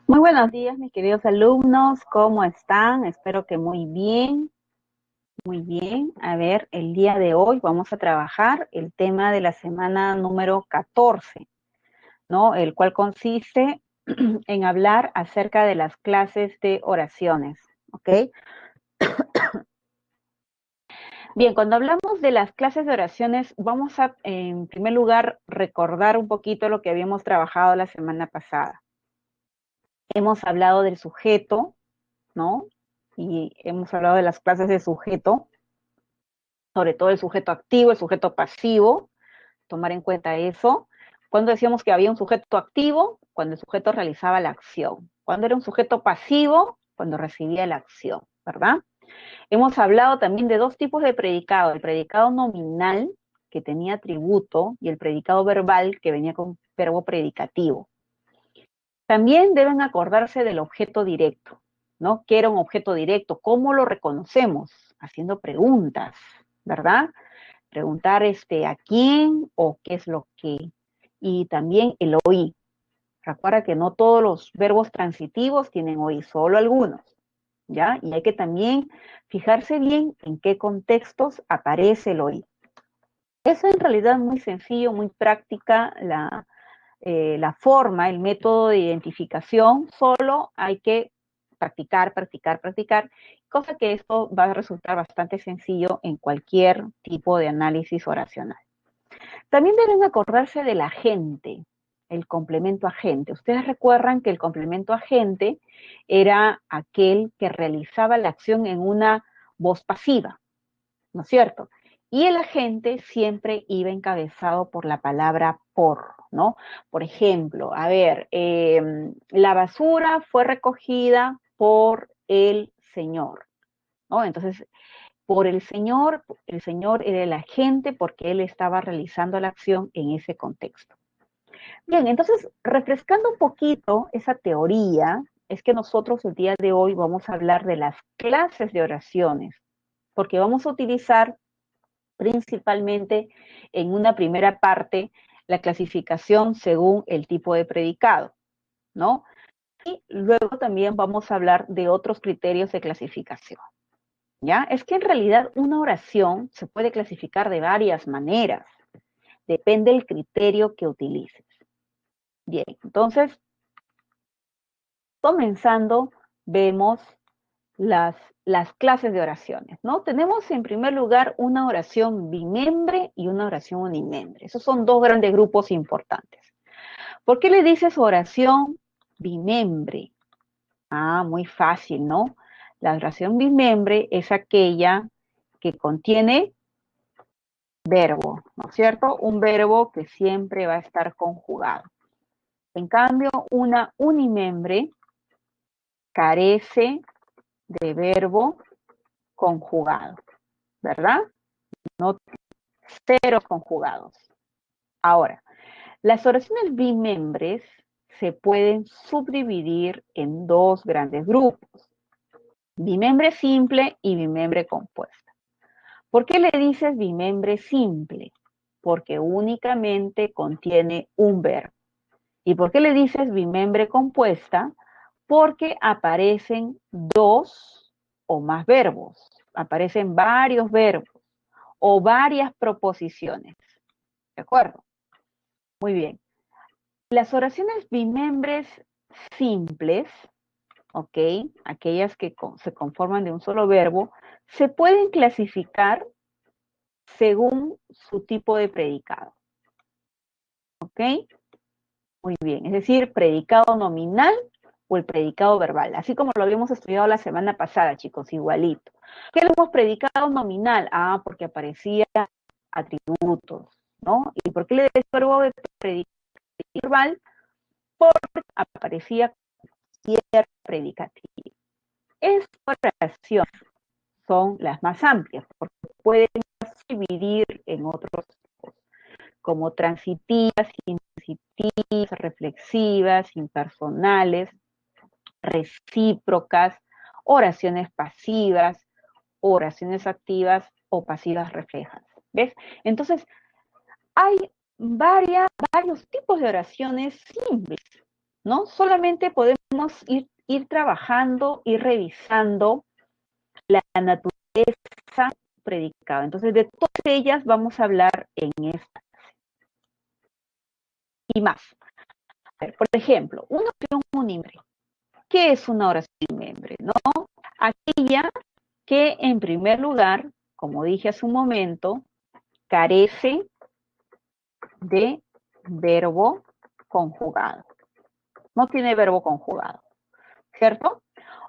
Muy buenos días, mis queridos alumnos. ¿Cómo están? Espero que muy bien, muy bien. A ver, el día de hoy vamos a trabajar el tema de la semana número 14, ¿no? El cual consiste en hablar acerca de las clases de oraciones, ¿ok? Bien, cuando hablamos de las clases de oraciones, vamos a, en primer lugar, recordar un poquito lo que habíamos trabajado la semana pasada. Hemos hablado del sujeto, ¿no? Y hemos hablado de las clases de sujeto, sobre todo el sujeto activo, el sujeto pasivo, tomar en cuenta eso. Cuando decíamos que había un sujeto activo, cuando el sujeto realizaba la acción. Cuando era un sujeto pasivo, cuando recibía la acción, ¿verdad? Hemos hablado también de dos tipos de predicado, el predicado nominal, que tenía atributo, y el predicado verbal, que venía con verbo predicativo. También deben acordarse del objeto directo, ¿no? ¿Qué era un objeto directo? ¿Cómo lo reconocemos? Haciendo preguntas, ¿verdad? Preguntar a quién o qué es lo que. Y también el oí. Recuerda que no todos los verbos transitivos tienen oí, solo algunos, ¿ya? Y hay que también fijarse bien en qué contextos aparece el oí. Es en realidad muy sencillo, muy práctica la forma, el método de identificación, solo hay que practicar, practicar, practicar, cosa que esto va a resultar bastante sencillo en cualquier tipo de análisis oracional. También deben acordarse del agente, el complemento agente. Ustedes recuerdan que el complemento agente era aquel que realizaba la acción en una voz pasiva, ¿no es cierto? Y el agente siempre iba encabezado por la palabra por, ¿no? Por ejemplo, a ver, la basura fue recogida por el señor, ¿no? Entonces, por el señor era el agente porque él estaba realizando la acción en ese contexto. Bien, entonces, refrescando un poquito esa teoría, es que nosotros el día de hoy vamos a hablar de las clases de oraciones, porque vamos a utilizar principalmente en una primera parte la clasificación según el tipo de predicado, ¿no? Y luego también vamos a hablar de otros criterios de clasificación, ¿ya? Es que en realidad una oración se puede clasificar de varias maneras, depende del criterio que utilices. Bien, entonces, comenzando, vemos las, las clases de oraciones, ¿no? Tenemos en primer lugar una oración bimembre y una oración unimembre. Esos son dos grandes grupos importantes. ¿Por qué le dices oración bimembre? Ah, muy fácil, ¿no? La oración bimembre es aquella que contiene verbo, ¿no es cierto? Un verbo que siempre va a estar conjugado. En cambio, una unimembre carece de verbo conjugado, ¿verdad? No, ceros conjugados. Ahora, las oraciones bimembres se pueden subdividir en dos grandes grupos, bimembre simple y bimembre compuesta. ¿Por qué le dices bimembre simple? Porque únicamente contiene un verbo. ¿Y por qué le dices bimembre compuesta? Porque aparecen dos o más verbos, aparecen varios verbos o varias proposiciones. ¿De acuerdo? Muy bien. Las oraciones bimembres simples, ¿ok? Aquellas que se conforman de un solo verbo, se pueden clasificar según su tipo de predicado, ¿ok? Muy bien, es decir, predicado nominal o el predicado verbal, así como lo habíamos estudiado la semana pasada, chicos, igualito. ¿Qué le hemos predicado nominal? Ah, porque aparecía atributos, ¿no? ¿Y por qué le des verbo de predicado verbal? Porque aparecía cualquier predicativo. Estas oraciones son las más amplias, porque pueden dividir en otros como transitivas, insensitivas, reflexivas, impersonales, recíprocas, oraciones pasivas, oraciones activas o pasivas reflejas. ¿Ves? Entonces, hay varios tipos de oraciones simples, ¿no? Solamente podemos ir trabajando, ir revisando la naturaleza predicada. Entonces, de todas ellas vamos a hablar en esta y más. A ver, por ejemplo, una oración unimembre. ¿Qué es una oración unimembre? ¿No? Aquella que, en primer lugar, como dije hace un momento, carece de verbo conjugado. No tiene verbo conjugado, ¿cierto?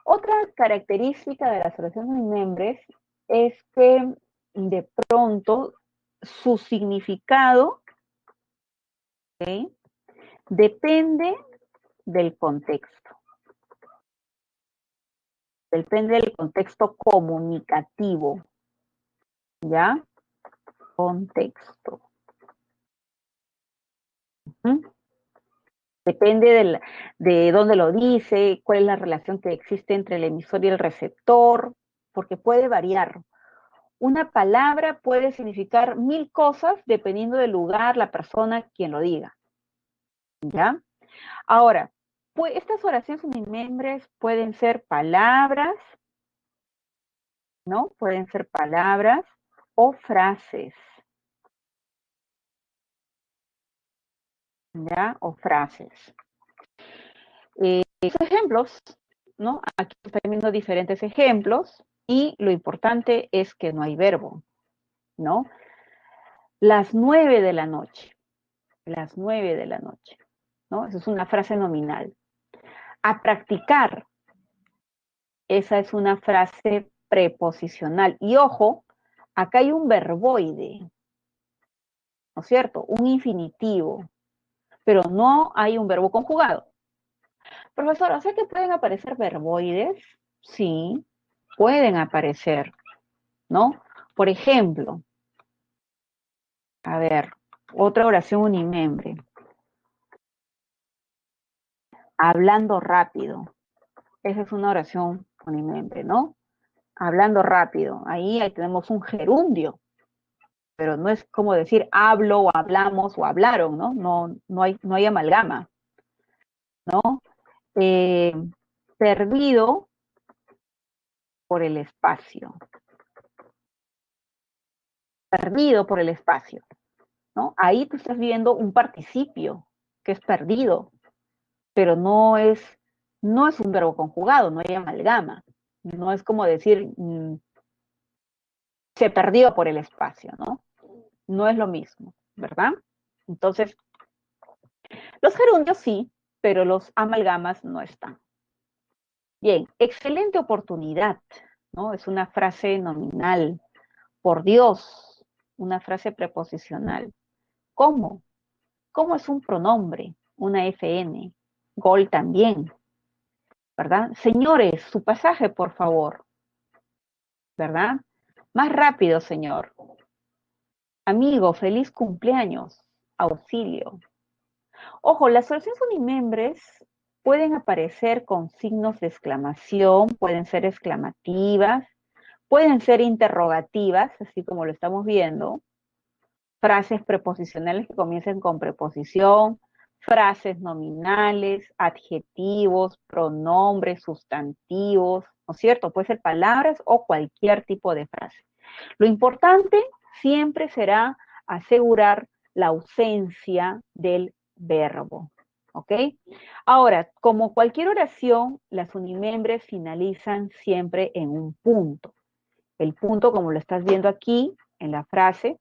Otra característica de las oraciones unimembres es que de pronto su significado, ¿okay?, depende del contexto. Depende del contexto comunicativo, ¿ya? Contexto. ¿Mm? Depende de dónde lo dice, cuál es la relación que existe entre el emisor y el receptor, porque puede variar. Una palabra puede significar 1000 cosas dependiendo del lugar, la persona, quien lo diga, ¿ya? Ahora, pues estas oraciones unimembres pueden ser palabras, ¿no? Pueden ser palabras o frases, ¿ya? O frases. Ejemplos, ¿no? Aquí están viendo diferentes ejemplos y lo importante es que no hay verbo, ¿no? Las 9 de la noche, las 9 de la noche, ¿no? Esa es una frase nominal. A practicar, esa es una frase preposicional. Y ojo, acá hay un verboide, ¿no es cierto? Un infinitivo, pero no hay un verbo conjugado. Profesor, ¿o sea que pueden aparecer verboides? Sí, pueden aparecer, ¿no? Por ejemplo, a ver, otra oración unimembre. Hablando rápido. Esa es una oración unimembre, ¿no? Hablando rápido. Ahí tenemos un gerundio, pero no es como decir hablo o hablamos o hablaron, ¿no? No hay amalgama, ¿no? Eh, perdido por el espacio. Perdido por el espacio, ¿no? Ahí tú estás viendo un participio que es perdido, pero no es un verbo conjugado, no hay amalgama. No es como decir se perdió por el espacio, ¿no? No es lo mismo, ¿verdad? Entonces, los gerundios sí, pero los amalgamas no están. Bien, excelente oportunidad, ¿no? Es una frase nominal. Por Dios, una frase preposicional. ¿Cómo? ¿Cómo es un pronombre? Una FN. Gol también, ¿verdad? Señores, su pasaje, por favor, ¿verdad? Más rápido, señor. Amigo, feliz cumpleaños. Auxilio. Ojo, las oraciones unimembres pueden aparecer con signos de exclamación, pueden ser exclamativas, pueden ser interrogativas, así como lo estamos viendo, frases preposicionales que comiencen con preposición, frases nominales, adjetivos, pronombres, sustantivos, ¿no es cierto? Puede ser palabras o cualquier tipo de frase. Lo importante siempre será asegurar la ausencia del verbo, ¿ok? Ahora, como cualquier oración, las unimembres finalizan siempre en un punto. El punto, como lo estás viendo aquí en la frase,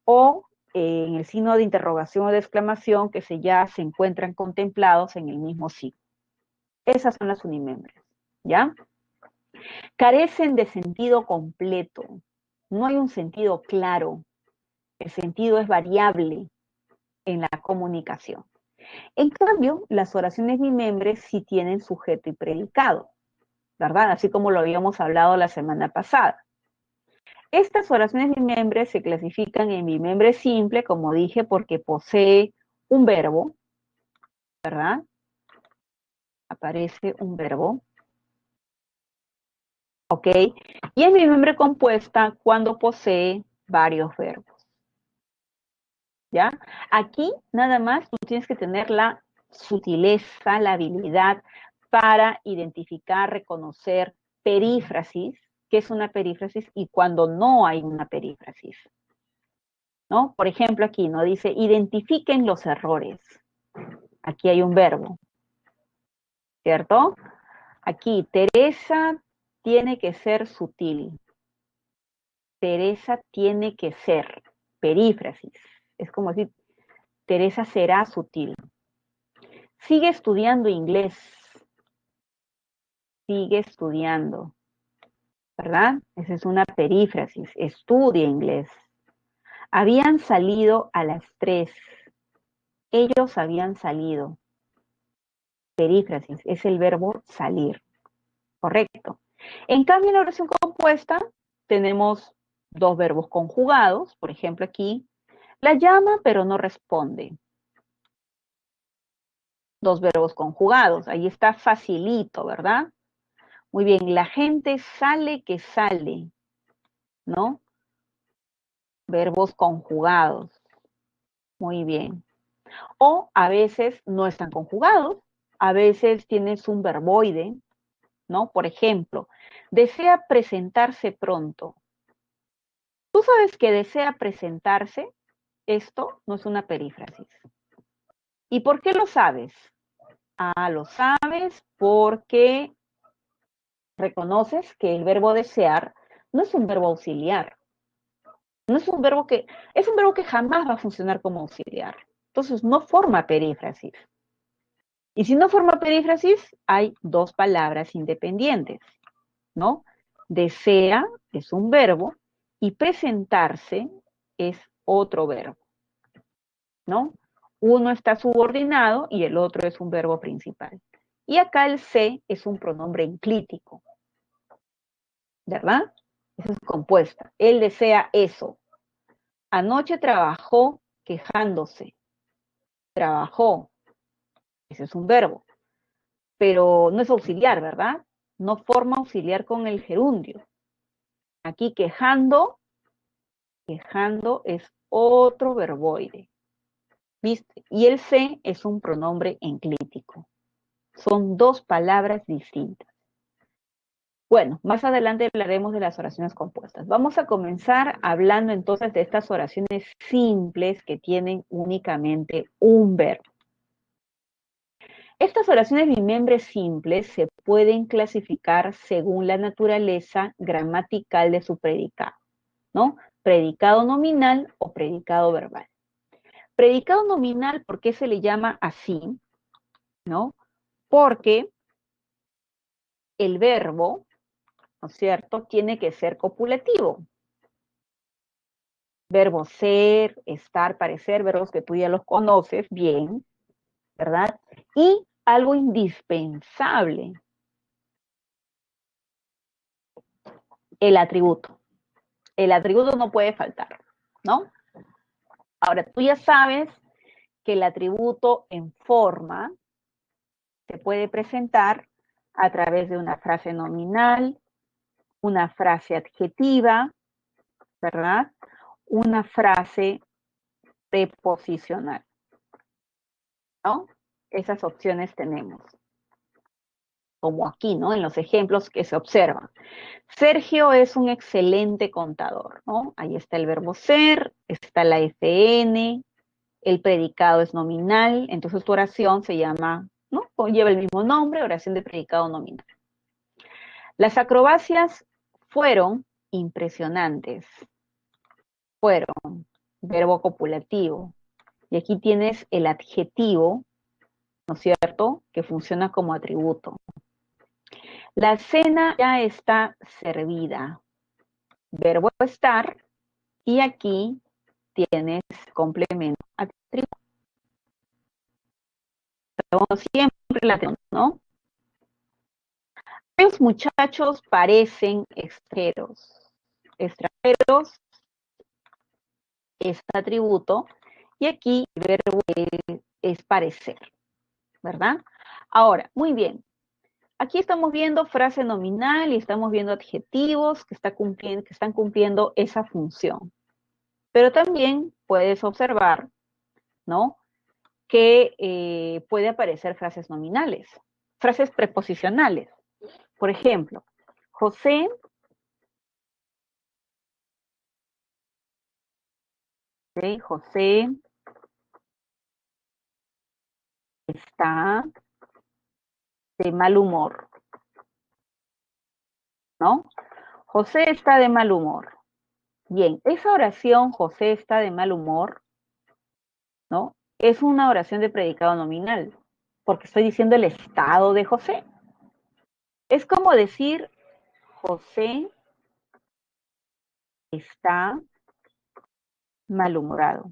o en el signo de interrogación o de exclamación que ya se encuentran contemplados en el mismo signo. Esas son las unimembres, ¿ya? Carecen de sentido completo. No hay un sentido claro. El sentido es variable en la comunicación. En cambio, las oraciones bimembres sí tienen sujeto y predicado, ¿verdad? Así como lo habíamos hablado la semana pasada. Estas oraciones bimembres se clasifican en bimembre simple, como dije, porque posee un verbo, ¿verdad? Aparece un verbo, ¿ok? Y en bimembre compuesta cuando posee varios verbos, ¿ya? Aquí nada más tú tienes que tener la sutileza, la habilidad para identificar, reconocer perífrasis, qué es una perífrasis y cuando no hay una perífrasis, ¿no? Por ejemplo, aquí, ¿no? Dice, identifiquen los errores. Aquí hay un verbo, ¿cierto? Aquí, Teresa tiene que ser sutil. Teresa tiene que ser, perífrasis. Es como decir, Teresa será sutil. Sigue estudiando inglés. Sigue estudiando, ¿verdad? Esa es una perífrasis. Estudia inglés. Habían salido a las 3. Ellos habían salido. Perífrasis es el verbo salir. Correcto. En cambio, en la oración compuesta tenemos dos verbos conjugados. Por ejemplo, aquí, la llama pero no responde. Dos verbos conjugados. Ahí está facilito, ¿verdad? Muy bien, la gente sale que sale, ¿no? Verbos conjugados. Muy bien. O a veces no están conjugados, a veces tienes un verboide, ¿no? Por ejemplo, desea presentarse pronto. Tú sabes que desea presentarse, esto no es una perífrasis. ¿Y por qué lo sabes? Ah, lo sabes porque reconoces que el verbo desear no es un verbo auxiliar. No es un verbo que jamás va a funcionar como auxiliar. Entonces no forma perífrasis. Y si no forma perífrasis, hay dos palabras independientes, ¿no? Desea es un verbo y presentarse es otro verbo, ¿no? Uno está subordinado y el otro es un verbo principal. Y acá el se es un pronombre enclítico, ¿verdad? Eso es compuesta. Él desea eso. Anoche trabajó quejándose. Trabajó. Ese es un verbo. Pero no es auxiliar, ¿verdad? No forma auxiliar con el gerundio. Aquí quejando es otro verboide. ¿Viste? Y el se es un pronombre enclítico. Son dos palabras distintas. Bueno, más adelante hablaremos de las oraciones compuestas. Vamos a comenzar hablando entonces de estas oraciones simples que tienen únicamente un verbo. Estas oraciones bimembres simples se pueden clasificar según la naturaleza gramatical de su predicado, ¿no? Predicado nominal o predicado verbal. Predicado nominal, ¿por qué se le llama así? ¿No? Porque el verbo, ¿no es cierto?, tiene que ser copulativo. Verbo ser, estar, parecer, verbos que tú ya los conoces bien, ¿verdad? Y algo indispensable, el atributo. El atributo no puede faltar, ¿no? Ahora, tú ya sabes que el atributo en forma se puede presentar a través de una frase nominal, una frase adjetiva, ¿verdad? Una frase preposicional, ¿no? Esas opciones tenemos, como aquí, ¿no? En los ejemplos que se observan. Sergio es un excelente contador, ¿no? Ahí está el verbo ser, está la FN, el predicado es nominal, entonces tu oración se llama, ¿no? O lleva el mismo nombre, oración de predicado nominal. Las acrobacias fueron impresionantes. Fueron, verbo copulativo. Y aquí tienes el adjetivo, ¿no es cierto?, que funciona como atributo. La cena ya está servida. Verbo estar, y aquí tienes complemento atributo. Siempre la tenemos, ¿no? Los muchachos parecen extranjeros. Extranjeros es atributo, y aquí el verbo es parecer, ¿verdad? Ahora, muy bien. Aquí estamos viendo frase nominal y estamos viendo adjetivos que están cumpliendo esa función. Pero también puedes observar, ¿no?, que puede aparecer frases nominales, frases preposicionales. Por ejemplo, José José está de mal humor, ¿no? José está de mal humor. Bien, esa oración, José está de mal humor, ¿no? Es una oración de predicado nominal, porque estoy diciendo el estado de José. Es como decir, José está malhumorado.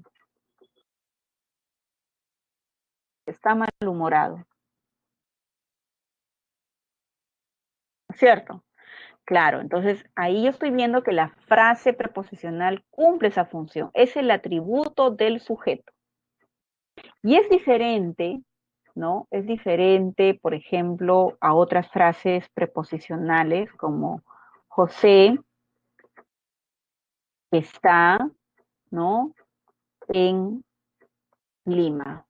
Está malhumorado, ¿cierto? Claro, entonces ahí yo estoy viendo que la frase preposicional cumple esa función, es el atributo del sujeto. Y es diferente, ¿no? Es diferente, por ejemplo, a otras frases preposicionales como José está, ¿no? En Lima.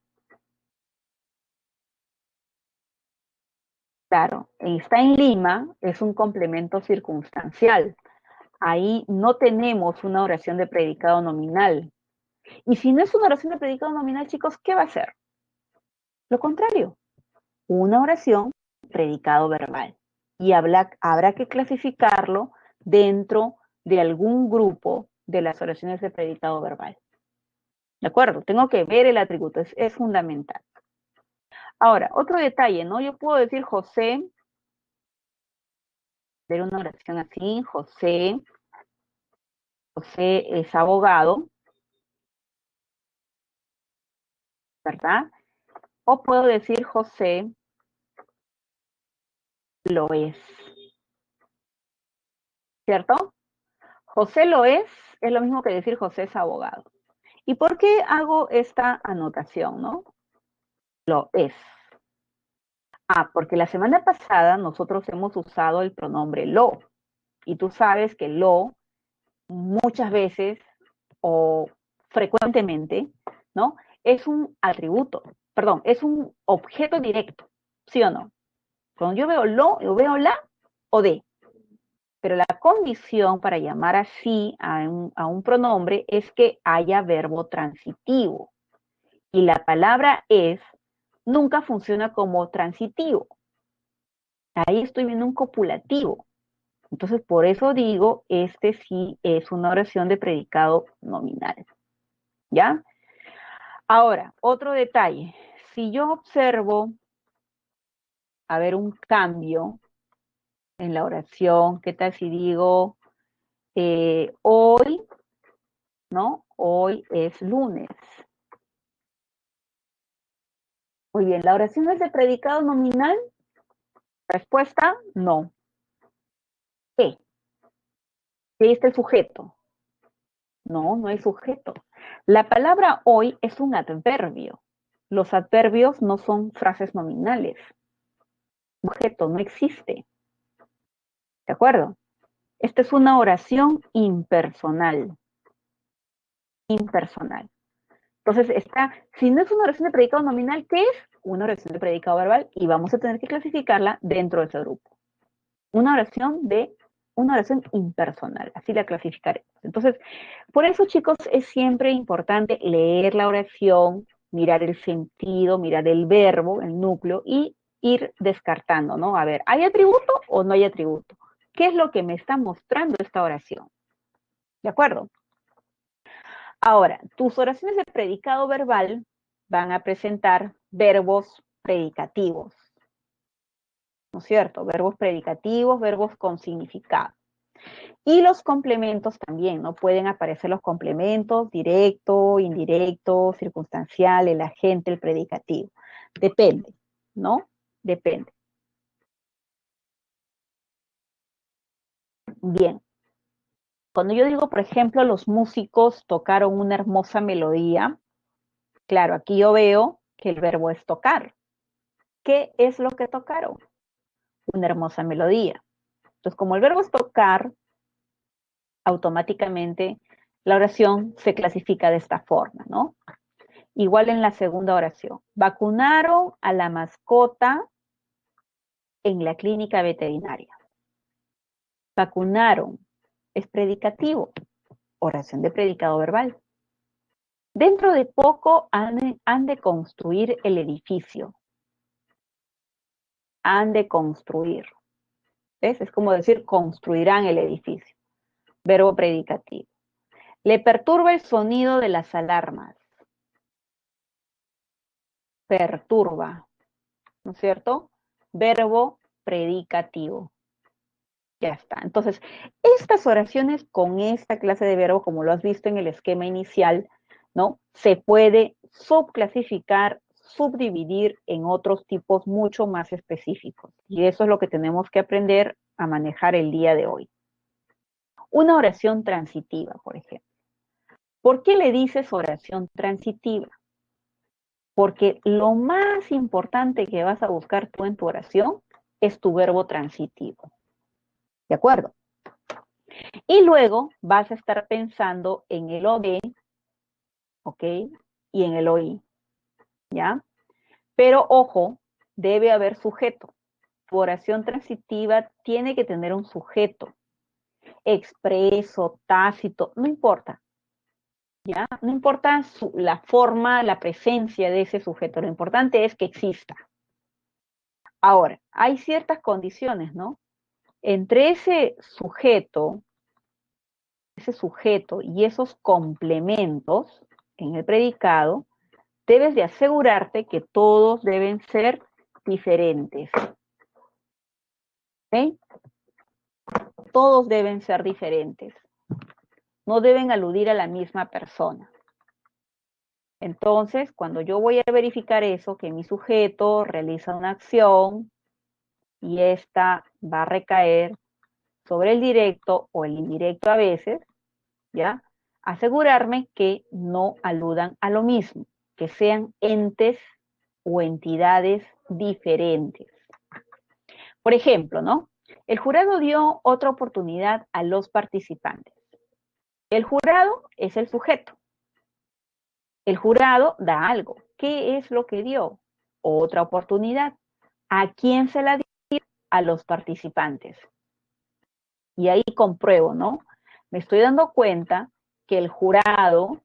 Claro, está en Lima es un complemento circunstancial. Ahí no tenemos una oración de predicado nominal. Y si no es una oración de predicado nominal, chicos, ¿qué va a ser? Lo contrario, una oración de predicado verbal. Y habrá que clasificarlo dentro de algún grupo de las oraciones de predicado verbal. ¿De acuerdo? Tengo que ver el atributo, es fundamental. Ahora, otro detalle, ¿no? Yo puedo decir José, ver una oración así, José es abogado, ¿verdad? O puedo decir José lo es, ¿cierto? José lo es lo mismo que decir José es abogado. ¿Y por qué hago esta anotación, no? Lo es. Ah, porque la semana pasada nosotros hemos usado el pronombre lo. Y tú sabes que lo muchas veces o frecuentemente, ¿no? Es un atributo, perdón, es un objeto directo, ¿sí o no? Cuando yo veo lo, yo veo la o de. Pero la condición para llamar así a un pronombre es que haya verbo transitivo. Y la palabra es nunca funciona como transitivo. Ahí estoy viendo un copulativo. Entonces, por eso digo, este sí es una oración de predicado nominal. ¿Ya? Ahora, otro detalle. Si yo observo, a ver, un cambio en la oración, ¿qué tal si digo hoy, ¿no? Hoy es lunes. Muy bien, ¿la oración es de predicado nominal? Respuesta, no. ¿Qué? ¿Qué está el sujeto? No, no hay sujeto. La palabra hoy es un adverbio. Los adverbios no son frases nominales. Sujeto no existe. ¿De acuerdo? Esta es una oración impersonal. Impersonal. Entonces, si no es una oración de predicado nominal, ¿qué es? Una oración de predicado verbal y vamos a tener que clasificarla dentro de ese grupo. Una oración impersonal, así la clasificaremos. Entonces, por eso, chicos, es siempre importante leer la oración, mirar el sentido, mirar el verbo, el núcleo y ir descartando, ¿no? A ver, ¿hay atributo o no hay atributo? ¿Qué es lo que me está mostrando esta oración? ¿De acuerdo? Ahora, tus oraciones de predicado verbal van a presentar verbos predicativos, ¿no es cierto? Verbos predicativos, verbos con significado. Y los complementos también, ¿no? Pueden aparecer los complementos, directo, indirecto, circunstancial, el agente, el predicativo. Depende, ¿no? Depende. Bien. Cuando yo digo, por ejemplo, los músicos tocaron una hermosa melodía, claro, aquí yo veo que el verbo es tocar. ¿Qué es lo que tocaron? Una hermosa melodía. Entonces, como el verbo es tocar, automáticamente la oración se clasifica de esta forma, ¿no? Igual en la segunda oración. Vacunaron a la mascota en la clínica veterinaria. Vacunaron. Es predicativo. Oración de predicado verbal. Dentro de poco han de construir el edificio. Han de construir. ¿Ves? Es como decir, construirán el edificio. Verbo predicativo. Le perturba el sonido de las alarmas. Perturba, ¿no es cierto? Verbo predicativo. Ya está. Entonces, estas oraciones con esta clase de verbo, como lo has visto en el esquema inicial, ¿no? Se puede subclasificar, subdividir en otros tipos mucho más específicos. Y eso es lo que tenemos que aprender a manejar el día de hoy. Una oración transitiva, por ejemplo. ¿Por qué le dices oración transitiva? Porque lo más importante que vas a buscar tú en tu oración es tu verbo transitivo. ¿De acuerdo? Y luego vas a estar pensando en el OD, ¿ok? Y en el OI, ¿ya? Pero ojo, debe haber sujeto. Tu oración transitiva tiene que tener un sujeto, expreso, tácito, no importa, ¿ya? No importa la forma, la presencia de ese sujeto, lo importante es que exista. Ahora, hay ciertas condiciones, ¿no? Entre ese sujeto y esos complementos en el predicado, debes de asegurarte que todos deben ser diferentes. ¿Ok? Todos deben ser diferentes. No deben aludir a la misma persona. Entonces, cuando yo voy a verificar eso, que mi sujeto realiza una acción y esta va a recaer sobre el directo o el indirecto a veces, ¿ya? Asegurarme que no aludan a lo mismo, que sean entes o entidades diferentes. Por ejemplo, ¿no? El jurado dio otra oportunidad a los participantes. El jurado es el sujeto. El jurado da algo. ¿Qué es lo que dio? Otra oportunidad. ¿A quién se la dio? A los participantes. Y ahí compruebo, ¿no? Me estoy dando cuenta que el jurado,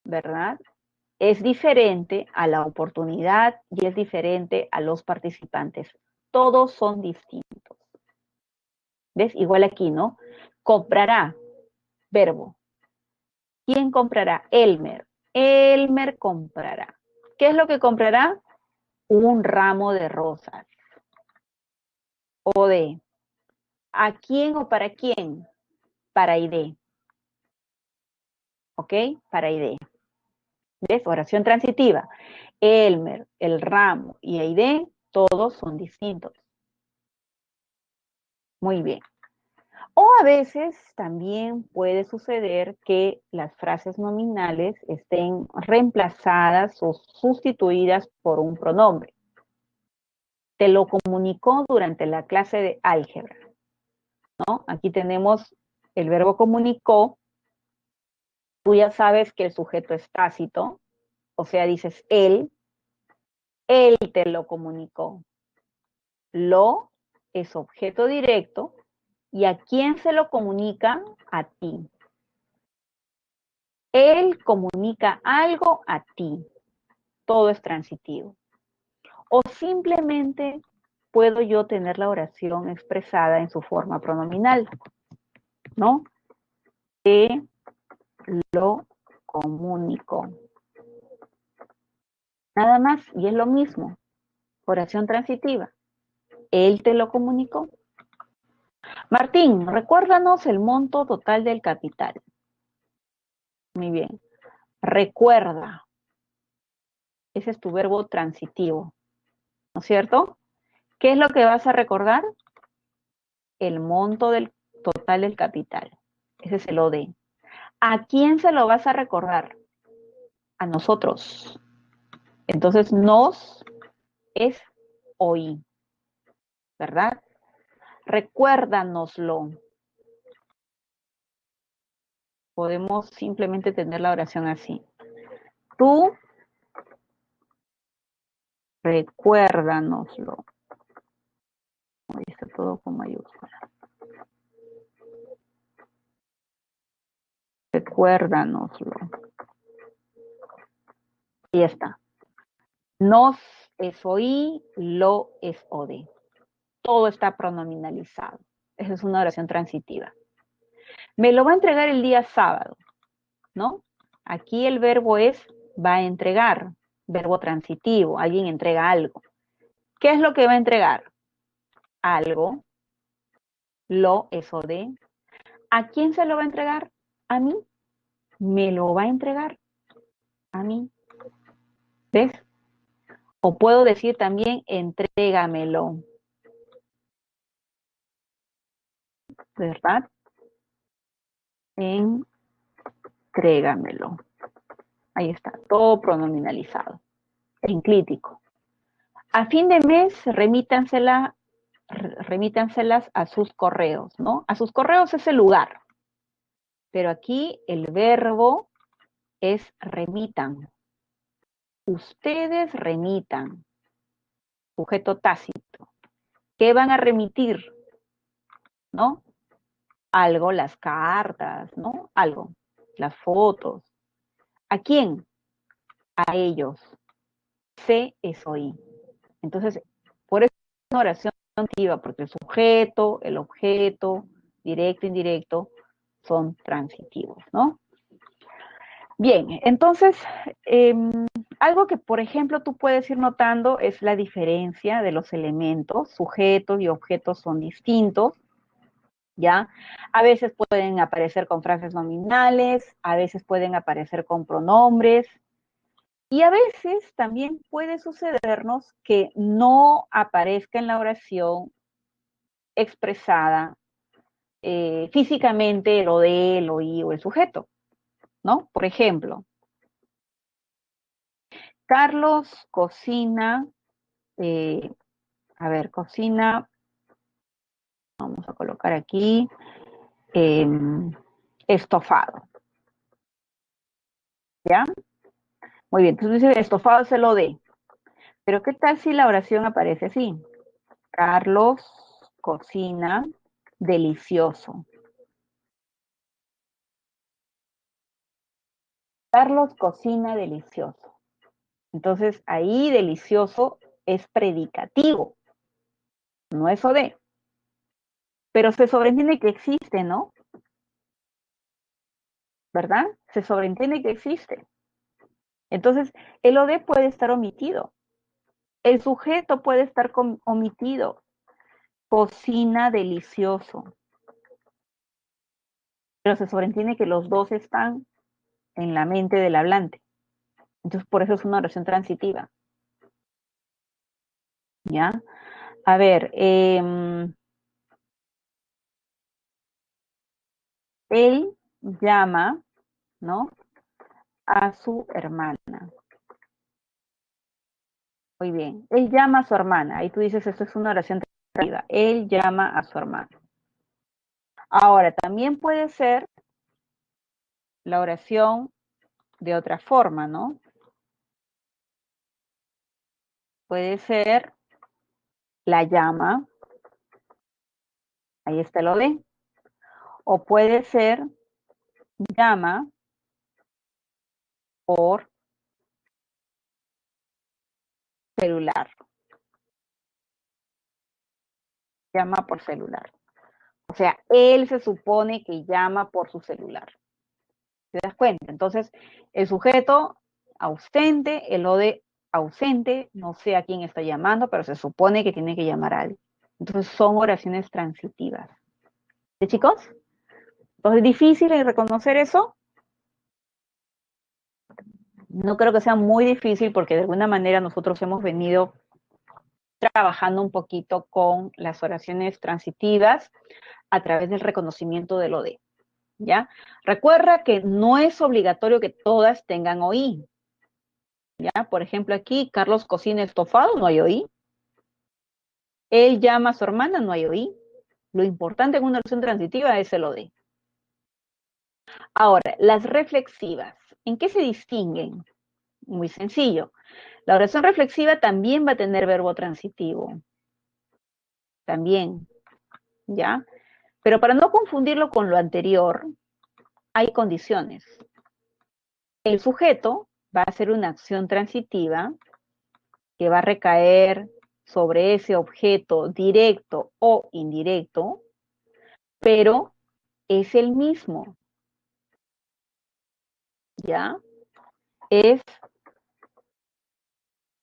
¿verdad? Es diferente a la oportunidad y es diferente a los participantes. Todos son distintos. ¿Ves? Igual aquí, ¿no? Comprará, verbo. ¿Quién comprará? Elmer. Elmer comprará. ¿Qué es lo que comprará? Un ramo de rosas. O de, ¿a quién o para quién? Para Aide. ¿Ok? Para Aide. ¿Ves? Oración transitiva. Elmer, el ramo y Aide, todos son distintos. Muy bien. O a veces también puede suceder que las frases nominales estén reemplazadas o sustituidas por un pronombre. Te lo comunicó durante la clase de álgebra, ¿no? Aquí tenemos el verbo comunicó. Tú ya sabes que el sujeto es tácito, o sea, dices él te lo comunicó. Lo es objeto directo y ¿a quién se lo comunica? A ti. Él comunica algo a ti. Todo es transitivo. O simplemente puedo yo tener la oración expresada en su forma pronominal, ¿no? Te lo comunico. Nada más, y es lo mismo. Oración transitiva. Él te lo comunicó. Martín, recuérdanos el monto total del capital. Muy bien. Recuerda. Ese es tu verbo transitivo, ¿no es cierto? ¿Qué es lo que vas a recordar? El monto del total del capital. Ese es el OD. ¿A quién se lo vas a recordar? A nosotros. Entonces, nos es oí, ¿verdad? Recuérdanoslo. Podemos simplemente tener la oración así. Tú Recuérdanoslo. Ahí está todo con mayúscula. Recuérdanoslo. Y está. Nos es oí, lo es ode. Todo está pronominalizado. Esa es una oración transitiva. Me lo va a entregar el día sábado, ¿no? Aquí el verbo es va a entregar, verbo transitivo, alguien entrega algo. ¿Qué es lo que va a entregar? Algo, lo es ode. ¿A quién se lo va a entregar? A mí. Me lo va a entregar a mí. ¿Ves? O puedo decir también, entrégamelo, ¿verdad? Entrégamelo. Ahí está, todo pronominalizado, enclítico. A fin de mes, remítanselas a sus correos, ¿no? A sus correos es el lugar, pero aquí el verbo es remitan. Ustedes remitan, sujeto tácito. ¿Qué van a remitir? ¿No? Algo, las cartas, ¿no? Algo, las fotos. ¿A quién? A ellos. Se es oí. Entonces, por eso es una oración transitiva, porque el sujeto, el objeto, directo, indirecto, son transitivos, ¿no? Bien, entonces, algo que, por ejemplo, tú puedes ir notando es la diferencia de los elementos, sujetos y objetos son distintos, ¿ya? A veces pueden aparecer con frases nominales, a veces pueden aparecer con pronombres, y a veces también puede sucedernos que no aparezca en la oración expresada físicamente lo de, el oí o el sujeto, ¿no? Por ejemplo, Carlos cocina, eh, a ver, cocina, vamos a colocar aquí, eh, estofado, ¿ya? Muy bien, entonces dice estofado se lo de, pero ¿qué tal si la oración aparece así? Carlos cocina delicioso. Carlos cocina delicioso. Entonces ahí delicioso es predicativo, no es de, pero se sobreentiende que existe, ¿no? ¿Verdad? Se sobreentiende que existe. Entonces, el OD puede estar omitido. El sujeto puede estar omitido. Cocina delicioso. Pero se sobreentiende que los dos están en la mente del hablante. Entonces, por eso es una oración transitiva. ¿Ya? A ver, él llama, ¿no? A su hermana. Muy bien. Él llama a su hermana. Ahí tú dices, esto es una oración transitiva. Él llama a su hermana. Ahora, también puede ser la oración de otra forma, ¿no? Puede ser la llama, ahí está lo de, o puede ser llama por celular, llama por celular. O sea, él se supone que llama por su celular. ¿Te das cuenta? Entonces, el sujeto ausente, el de ausente, no sé a quién está llamando, pero se supone que tiene que llamar a alguien. Entonces, son oraciones transitivas. ¿Sí, chicos? Entonces, ¿es difícil reconocer eso? No creo que sea muy difícil porque de alguna manera nosotros hemos venido trabajando un poquito con las oraciones transitivas a través del reconocimiento de lo de, ¿ya? Recuerda que no es obligatorio que todas tengan oí, ¿ya? Por ejemplo, aquí Carlos cocina estofado, no hay oí. Él llama a su hermana, no hay oí. Lo importante en una oración transitiva es el o de. Ahora, las reflexivas, ¿en qué se distinguen? Muy sencillo. La oración reflexiva también va a tener verbo transitivo. También, ¿ya? Pero para no confundirlo con lo anterior, hay condiciones. El sujeto va a ser una acción transitiva que va a recaer sobre ese objeto directo o indirecto, pero es el mismo, ¿ya? Es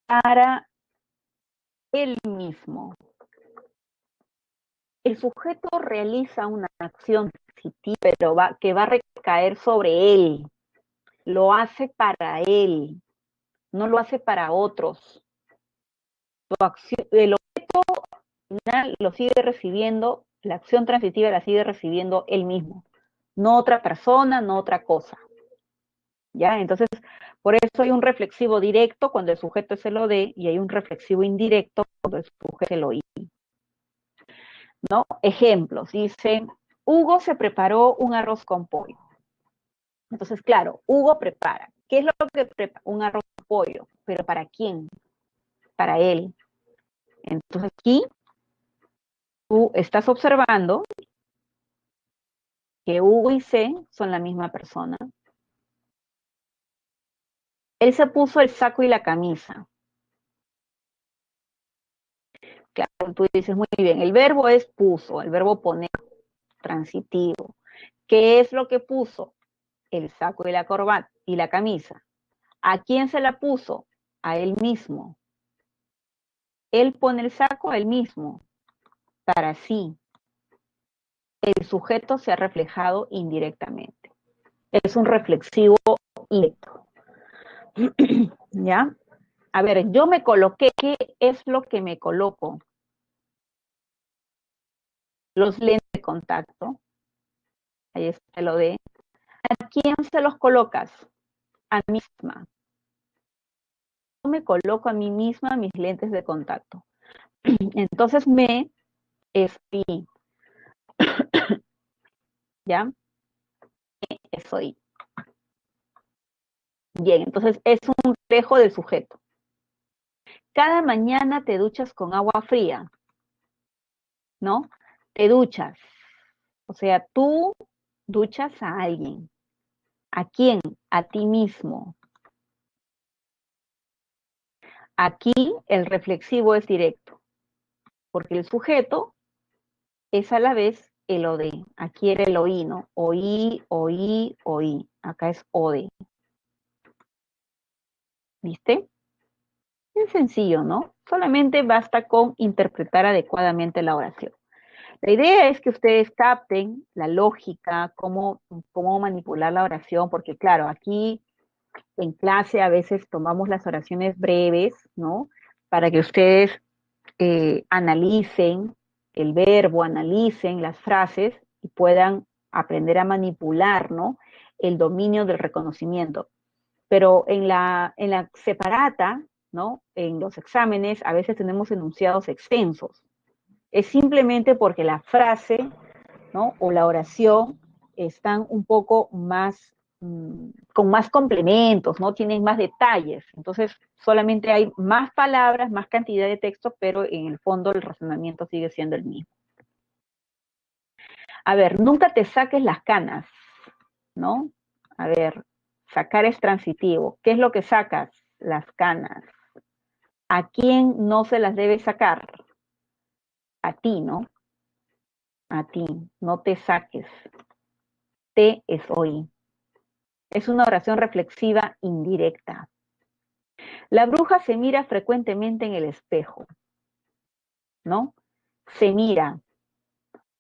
para él mismo. El sujeto realiza una acción transitiva, pero que va a recaer sobre él. Lo hace para él, no lo hace para otros. El final lo sigue recibiendo, la acción transitiva la sigue recibiendo él mismo, no otra persona, no otra cosa. ¿Ya? Entonces, por eso hay un reflexivo directo cuando el sujeto es el OD y hay un reflexivo indirecto cuando el sujeto es el OI. ¿No? Ejemplos, dice, Hugo se preparó un arroz con pollo. Entonces, claro, Hugo prepara. ¿Qué es lo que prepara? Un arroz con pollo. ¿Pero para quién? Para él. Entonces, aquí tú estás observando que Hugo y C son la misma persona. Él se puso el saco y la camisa. Claro, tú dices muy bien, el verbo es puso, el verbo poner, transitivo. ¿Qué es lo que puso? El saco y la corbata y la camisa. ¿A quién se la puso? A él mismo. Él pone el saco a él mismo, para sí. El sujeto se ha reflejado indirectamente. Es un reflexivo indirecto. ¿Ya? A ver, yo me coloqué, ¿qué es lo que me coloco? Los lentes de contacto, ahí está lo de. ¿A quién se los colocas? A mí misma. Yo me coloco a mí misma mis lentes de contacto. Entonces me es ti, ¿ya? Soy. Bien, entonces es un reflejo del sujeto. Cada mañana te duchas con agua fría, ¿no? Te duchas. O sea, tú duchas a alguien. ¿A quién? A ti mismo. Aquí el reflexivo es directo, porque el sujeto es a la vez el OD. Aquí era el OI, ¿no? Oí, oí, oí. Acá es OD. ¿Viste? Es sencillo, ¿no? Solamente basta con interpretar adecuadamente la oración. La idea es que ustedes capten la lógica, cómo manipular la oración, porque claro, aquí en clase a veces tomamos las oraciones breves, ¿no? Para que ustedes analicen el verbo, analicen las frases y puedan aprender a manipular, ¿no? El dominio del reconocimiento. Pero en la separata, ¿no? En los exámenes a veces tenemos enunciados extensos. Es simplemente porque la frase, ¿no? O la oración están un poco más, con más complementos, ¿no? Tienen más detalles. Entonces, solamente hay más palabras, más cantidad de texto, pero en el fondo el razonamiento sigue siendo el mismo. A ver, nunca te saques las canas, ¿no? A ver, sacar es transitivo. ¿Qué es lo que sacas? Las canas. ¿A quién no se las debe sacar? A ti, ¿no? A ti. No te saques. Te es hoy. Es una oración reflexiva indirecta. La bruja se mira frecuentemente en el espejo, ¿no? Se mira,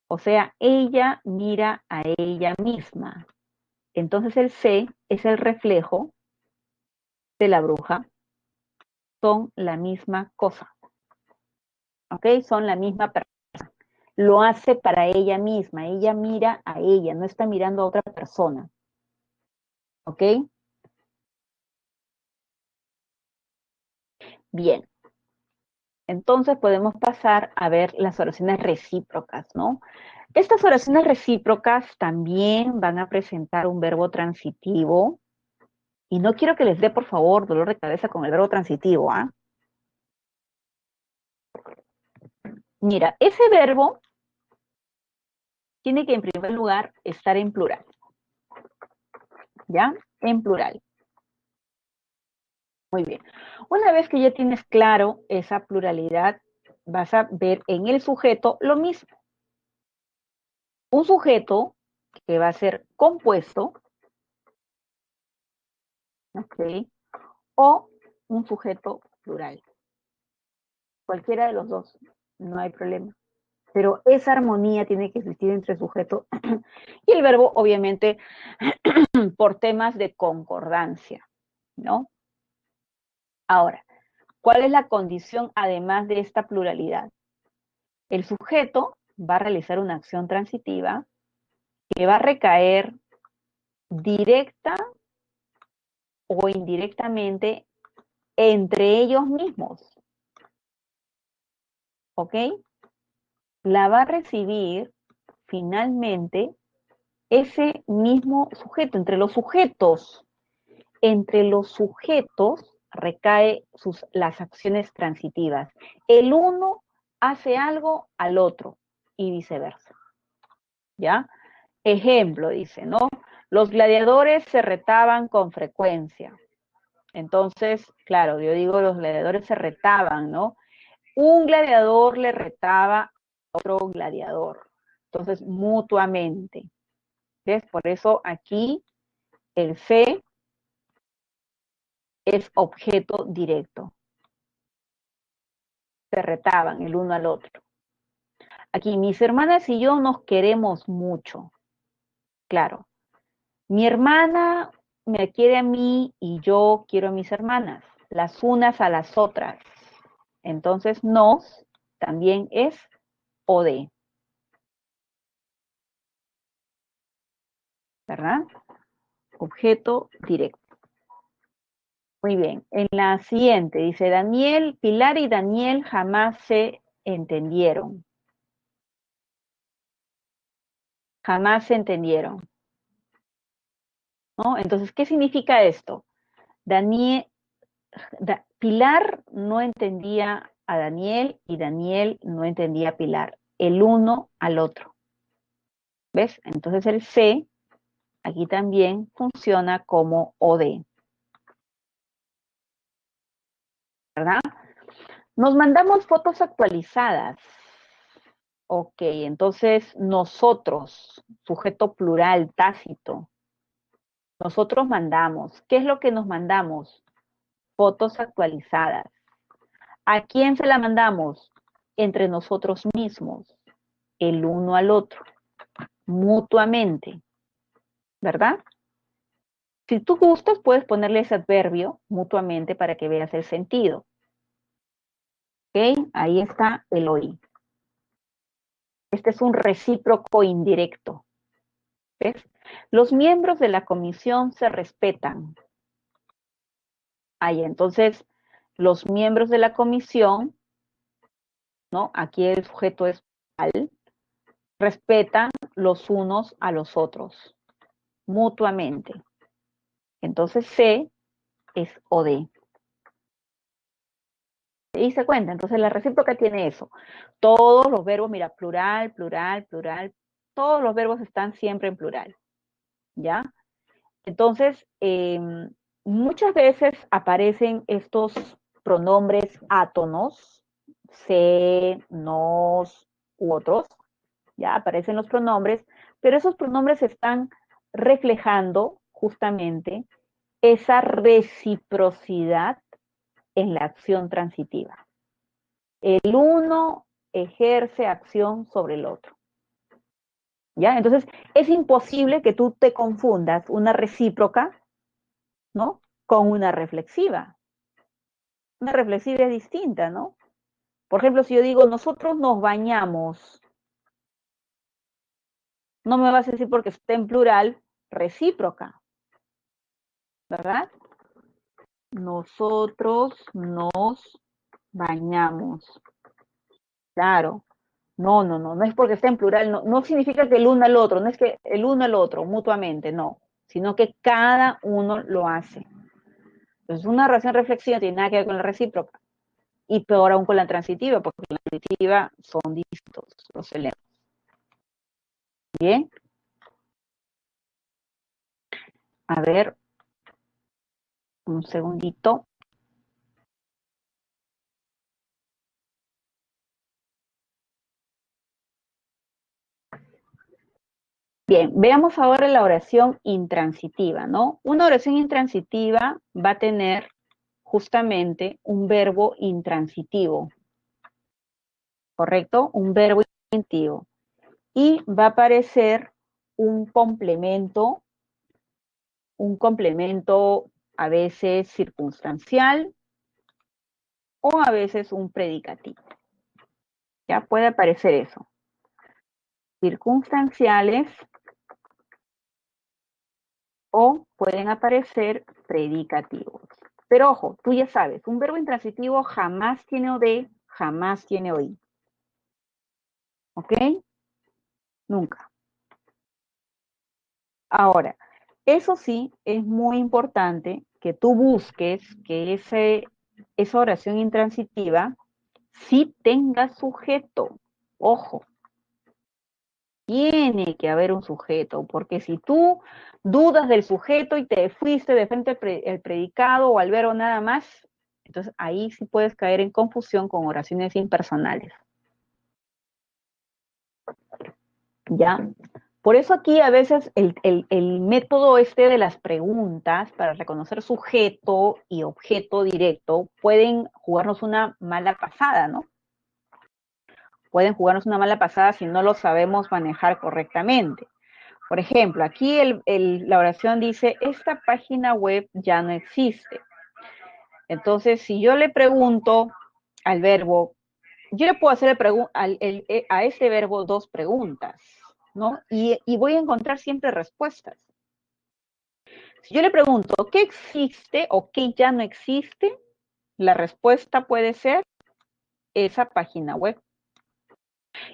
o sea, ella mira a ella misma. Entonces el se es el reflejo de la bruja. Son la misma cosa, ¿ok? Son la misma persona. Lo hace para ella misma. Ella mira a ella, no está mirando a otra persona, ¿ok? Bien. Entonces podemos pasar a ver las oraciones recíprocas, ¿no? Estas oraciones recíprocas también van a presentar un verbo transitivo, Y no quiero que les dé, por favor, dolor de cabeza con el verbo transitivo, ¿ah? Mira, ese verbo tiene que en primer lugar estar en plural, ¿ya? En plural. Muy bien. Una vez que ya tienes claro esa pluralidad, vas a ver en el sujeto lo mismo. Un sujeto que va a ser compuesto, ¿ok? O un sujeto plural. Cualquiera de los dos, no hay problema. Pero esa armonía tiene que existir entre el sujeto y el verbo, obviamente, por temas de concordancia, ¿no? Ahora, ¿cuál es la condición además de esta pluralidad? El sujeto va a realizar una acción transitiva que va a recaer directa o indirectamente entre ellos mismos, ¿ok? La va a recibir finalmente ese mismo sujeto, entre los sujetos recae las acciones transitivas. El uno hace algo al otro y viceversa, ¿ya? Ejemplo, dice, ¿no? Los gladiadores se retaban con frecuencia. Entonces, claro, yo digo los gladiadores se retaban, ¿no? Un gladiador le retaba a otro gladiador. Entonces, mutuamente. ¿Ves? Por eso aquí el se es objeto directo. Se retaban el uno al otro. Aquí, mis hermanas y yo nos queremos mucho. Claro, mi hermana me quiere a mí y yo quiero a mis hermanas, las unas a las otras. Entonces, nos también es o de, ¿verdad? Objeto directo. Muy bien. En la siguiente dice, Daniel, Pilar y Daniel jamás se entendieron. Jamás se entendieron, ¿no? Entonces, ¿qué significa esto? Daniel, Pilar no entendía a Daniel y Daniel no entendía a Pilar, el uno al otro. ¿Ves? Entonces el se aquí también funciona como o de, ¿verdad? Nos mandamos fotos actualizadas. Ok, entonces nosotros, sujeto plural, tácito, nosotros mandamos. ¿Qué es lo que nos mandamos? Fotos actualizadas. ¿A quién se la mandamos? Entre nosotros mismos, el uno al otro, mutuamente, ¿verdad? Si tú gustas, puedes ponerle ese adverbio mutuamente para que veas el sentido. ¿Ok? Ahí está el oí. Este es un recíproco indirecto. ¿Ves? Los miembros de la comisión se respetan. Ahí, entonces, los miembros de la comisión, ¿no? Aquí el sujeto es al, respetan los unos a los otros, mutuamente. Entonces, se es o de. Y se cuenta, entonces la recíproca tiene eso. Todos los verbos, mira, plural, plural, plural, todos los verbos están siempre en plural, ¿ya? Entonces, muchas veces aparecen estos pronombres átonos, se, nos u otros, ya aparecen los pronombres, pero esos pronombres están reflejando justamente esa reciprocidad en la acción transitiva. El uno ejerce acción sobre el otro. ¿Ya? Entonces, es imposible que tú te confundas una recíproca, ¿no? Con una reflexiva. Una reflexiva es distinta, ¿no? Por ejemplo, si yo digo, nosotros nos bañamos, no me vas a decir porque está en plural, recíproca, ¿verdad? Nosotros nos bañamos. Claro. No, no, no, no es porque está en plural, no, no significa que el uno al otro, no es que el uno al otro, mutuamente, no, sino que cada uno lo hace. Entonces, una oración reflexiva no tiene nada que ver con la recíproca. Y peor aún con la transitiva, porque la transitiva son distintos los elementos. Bien, a ver, un segundito. Bien, veamos ahora la oración intransitiva, ¿no? Una oración intransitiva va a tener justamente un verbo intransitivo, ¿correcto? Un verbo intransitivo. Y va a aparecer un complemento a veces circunstancial o a veces un predicativo. Ya puede aparecer eso. Circunstanciales o pueden aparecer predicativos. Pero ojo, tú ya sabes, un verbo intransitivo jamás tiene OD, jamás tiene OI. ¿Ok? Nunca. Ahora, eso sí, es muy importante que tú busques que esa oración intransitiva sí tenga sujeto. Ojo, tiene que haber un sujeto, porque si tú dudas del sujeto y te fuiste de frente al predicado o al verbo nada más, entonces ahí sí puedes caer en confusión con oraciones impersonales. ¿Ya? Por eso aquí a veces el método este de las preguntas para reconocer sujeto y objeto directo pueden jugarnos una mala pasada, ¿no? Pueden jugarnos una mala pasada si no lo sabemos manejar correctamente. Por ejemplo, aquí la oración dice, esta página web ya no existe. Entonces, si yo le pregunto al verbo, yo le puedo hacer a este verbo dos preguntas, ¿no? Y voy a encontrar siempre respuestas. Si yo le pregunto, ¿qué existe o qué ya no existe? La respuesta puede ser esa página web.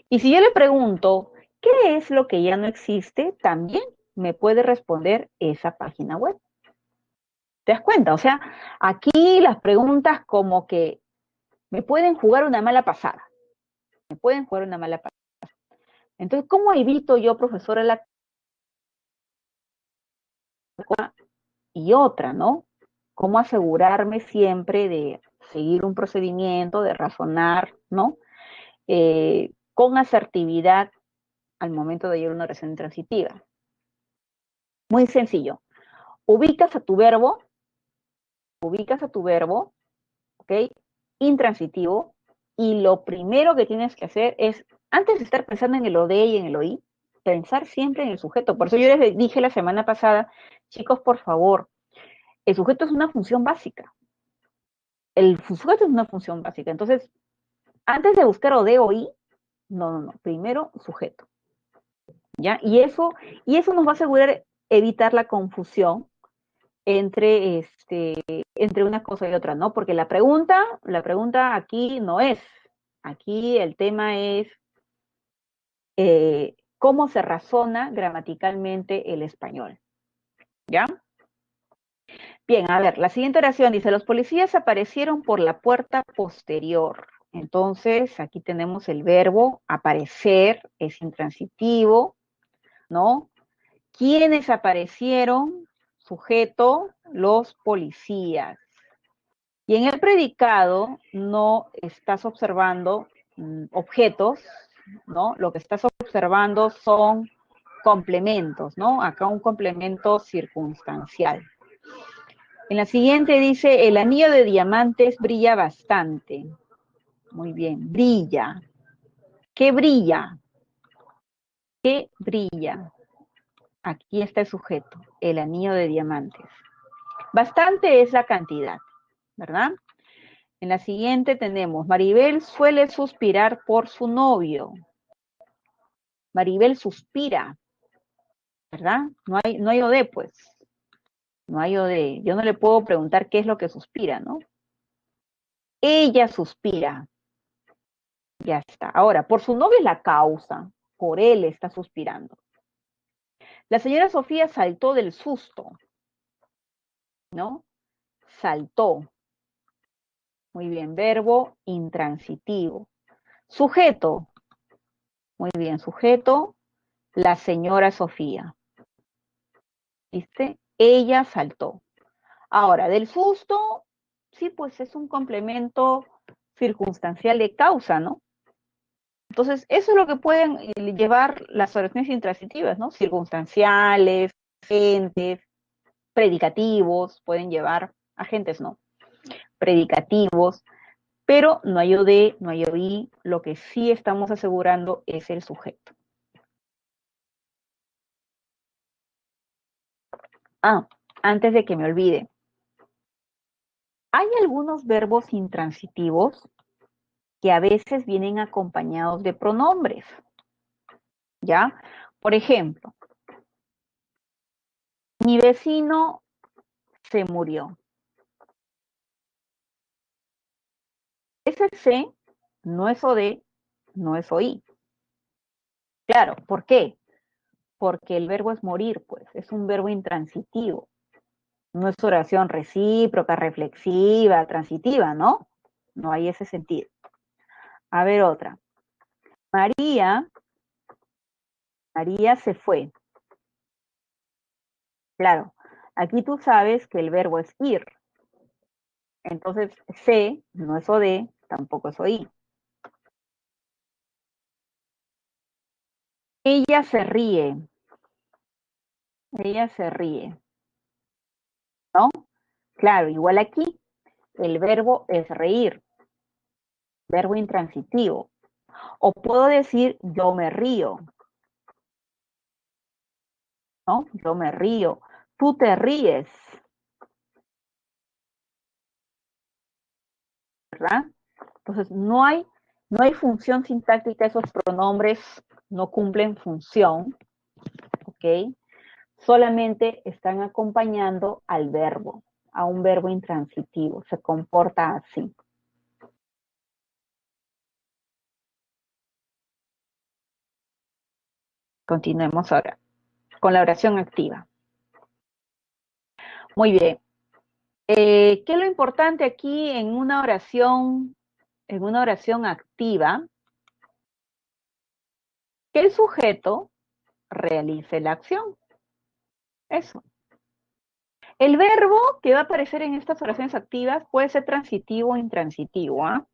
Y si yo le pregunto, ¿qué es lo que ya no existe? También me puede responder esa página web. ¿Te das cuenta? O sea, aquí las preguntas como que me pueden jugar una mala pasada. Me pueden jugar una mala pasada. Entonces, ¿cómo evito yo, profesora, la y otra, ¿no? ¿Cómo asegurarme siempre de seguir un procedimiento, de razonar, ¿no? Con asertividad al momento de llevar una oración transitiva. Muy sencillo. Ubicas a tu verbo, ¿ok? Intransitivo, y lo primero que tienes que hacer es, antes de estar pensando en el OD y en el OI, pensar siempre en el sujeto. Por eso yo les dije la semana pasada, chicos, por favor, el sujeto es una función básica. El sujeto es una función básica. Entonces, antes de buscar OD o I, no, primero sujeto. ¿Ya? Y eso nos va a asegurar evitar la confusión entre, entre una cosa y otra, ¿no? Porque la pregunta aquí no es. Aquí el tema es cómo se razona gramaticalmente el español. ¿Ya? Bien, a ver, la siguiente oración dice, los policías aparecieron por la puerta posterior. Entonces, aquí tenemos el verbo aparecer, es intransitivo, ¿no? ¿Quiénes aparecieron? Sujeto, los policías. Y en el predicado no estás observando objetos, ¿no? Lo que estás observando son complementos, ¿no? Acá un complemento circunstancial. En la siguiente dice, el anillo de diamantes brilla bastante. Muy bien, brilla. ¿Qué brilla? ¿Qué brilla? Aquí está el sujeto, el anillo de diamantes. Bastante es la cantidad, ¿verdad? En la siguiente tenemos, Maribel suele suspirar por su novio. Maribel suspira, ¿verdad? No hay OD, pues. No hay OD. Yo no le puedo preguntar qué es lo que suspira, ¿no? Ella suspira. Ya está. Ahora, por su novio es la causa. Por él está suspirando. La señora Sofía saltó del susto, ¿no? saltó. Muy bien, verbo intransitivo. Sujeto. Muy bien, sujeto, la señora Sofía. ¿Viste? Ella saltó. Ahora, del susto, sí, pues es un complemento circunstancial de causa, ¿no? Entonces, eso es lo que pueden llevar las oraciones intransitivas, ¿no? Circunstanciales, agentes, predicativos, pueden llevar, agentes no, predicativos, pero no hay OD, no hay OI, lo que sí estamos asegurando es el sujeto. Ah, antes de que me olvide, hay algunos verbos intransitivos que a veces vienen acompañados de pronombres, ¿ya? Por ejemplo, mi vecino se murió. Ese se no es OD, no es OI. Claro, ¿por qué? Porque el verbo es morir, pues, es un verbo intransitivo. No es oración recíproca, reflexiva, transitiva, ¿no? No hay ese sentido. A ver otra. María se fue. Claro, aquí tú sabes que el verbo es ir. Entonces, se no es OD, tampoco es OI. Ella se ríe. Ella se ríe, ¿no? Claro, igual aquí, el verbo es reír, verbo intransitivo. O puedo decir yo me río, ¿no? Yo me río. Tú te ríes, ¿verdad? Entonces, no hay función sintáctica, esos pronombres no cumplen función, ¿ok? Solamente están acompañando al verbo, a un verbo intransitivo, se comporta así. Continuemos ahora con la oración activa. Muy bien. ¿Qué es lo importante aquí en una oración activa? Que el sujeto realice la acción. Eso. El verbo que va a aparecer en estas oraciones activas puede ser transitivo o intransitivo, ¿ah?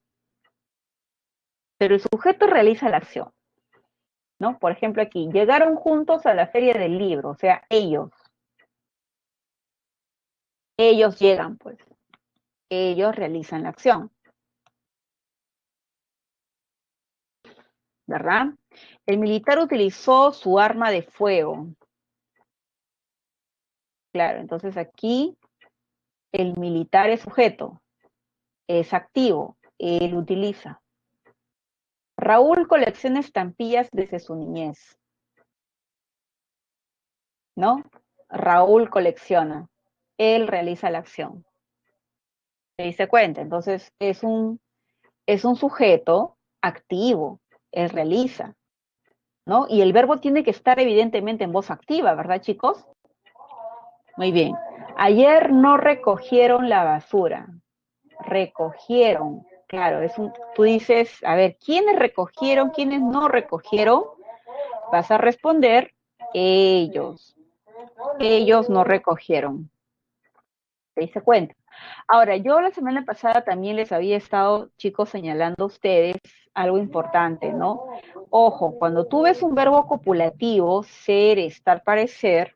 Pero el sujeto realiza la acción, ¿no? Por ejemplo, aquí, llegaron juntos a la feria del libro, o sea, ellos llegan, pues, ellos realizan la acción, ¿verdad? El militar utilizó su arma de fuego, claro, entonces aquí el militar es sujeto, es activo, él utiliza. Raúl colecciona estampillas desde su niñez, ¿no? Raúl colecciona, él realiza la acción. ¿Se dice cuenta? Entonces es un sujeto activo, él realiza, ¿no? Y el verbo tiene que estar evidentemente en voz activa, ¿verdad, chicos? Muy bien. Ayer no recogieron la basura. Recogieron. Claro, tú dices, a ver, ¿quiénes recogieron, quiénes no recogieron? Vas a responder, ellos. Ellos no recogieron. ¿Se dice cuenta? Ahora, yo la semana pasada también les había estado, chicos, señalando a ustedes algo importante, ¿no? Ojo, cuando tú ves un verbo copulativo, ser, estar, parecer,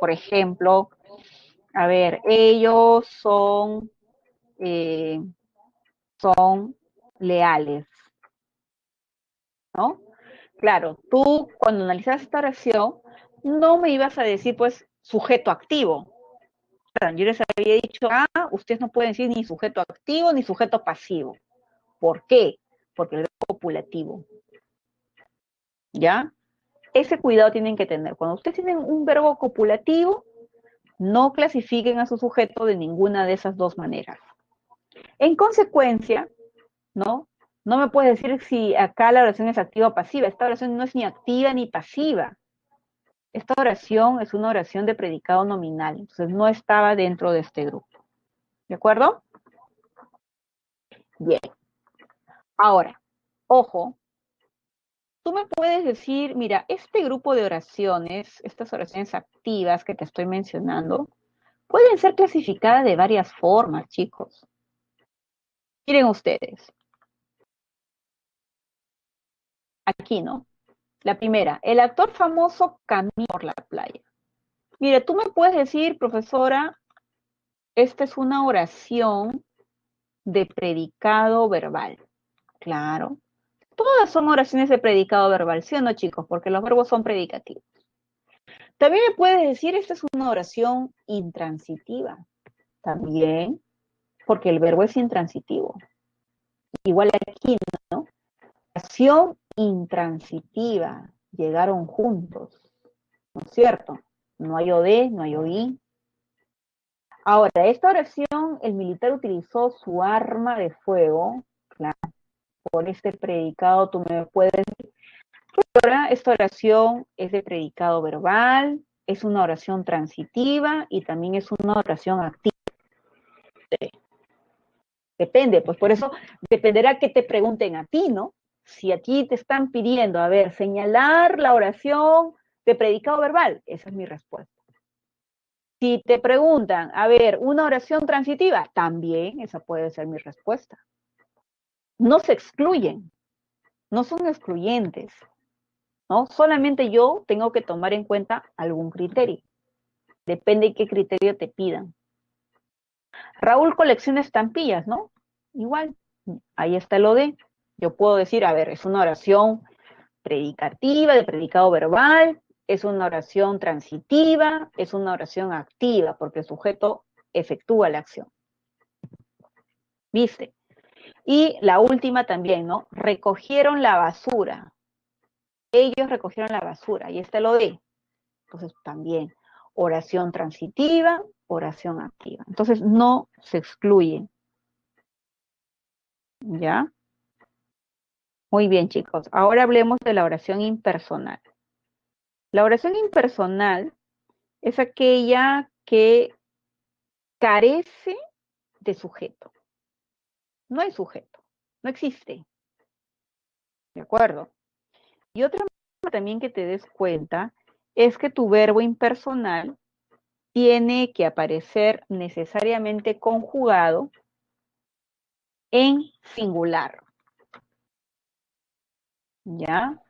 por ejemplo, a ver, ellos eh, son leales, ¿no? Claro, tú cuando analizas esta oración, no me ibas a decir, pues, sujeto activo. Yo les había dicho, ustedes no pueden decir ni sujeto activo ni sujeto pasivo. ¿Por qué? Porque el verbo es copulativo. ¿Ya? Ese cuidado tienen que tener. Cuando ustedes tienen un verbo copulativo, no clasifiquen a su sujeto de ninguna de esas dos maneras. En consecuencia, ¿no? No me puedes decir si acá la oración es activa o pasiva. Esta oración no es ni activa ni pasiva. Esta oración es una oración de predicado nominal, entonces no estaba dentro de este grupo. ¿De acuerdo? Bien. Ahora, ojo, tú me puedes decir, mira, este grupo de oraciones, estas oraciones activas que te estoy mencionando, pueden ser clasificadas de varias formas, chicos. Miren ustedes, aquí, ¿no? La primera, el actor famoso camina por la playa. Mire, tú me puedes decir, profesora, esta es una oración de predicado verbal. Claro. Todas son oraciones de predicado verbal, ¿sí o no, chicos? Porque los verbos son predicativos. También me puedes decir, esta es una oración intransitiva. También, porque el verbo es intransitivo. Igual aquí, ¿no? Oración intransitiva. Llegaron juntos, ¿no es cierto? No hay o de, no hay oí. Ahora, esta oración, el militar utilizó su arma de fuego. Claro, por este predicado tú me puedes decir. Ahora, esta oración es de predicado verbal, es una oración transitiva y también es una oración activa. Depende, pues por eso dependerá que te pregunten a ti, ¿no? Si a ti te están pidiendo, a ver, señalar la oración de predicado verbal, esa es mi respuesta. Si te preguntan, a ver, una oración transitiva, también esa puede ser mi respuesta. No se excluyen, no son excluyentes, ¿no? Solamente yo tengo que tomar en cuenta algún criterio. Depende de qué criterio te pidan. Raúl colecciona estampillas, ¿no? Igual, ahí está lo de. Yo puedo decir, a ver, es una oración predicativa, de predicado verbal, es una oración transitiva, es una oración activa, porque el sujeto efectúa la acción. ¿Viste? Y la última también, ¿no? Recogieron la basura. Ellos recogieron la basura, y está lo de. Entonces, también, oración transitiva, oración activa. Entonces, no se excluyen. ¿Ya? Muy bien, chicos. Ahora hablemos de la oración impersonal. La oración impersonal es aquella que carece de sujeto. No hay sujeto, no existe. ¿De acuerdo? Y otra cosa también que te des cuenta es que tu verbo impersonal tiene que aparecer necesariamente conjugado en singular. ¿Ya?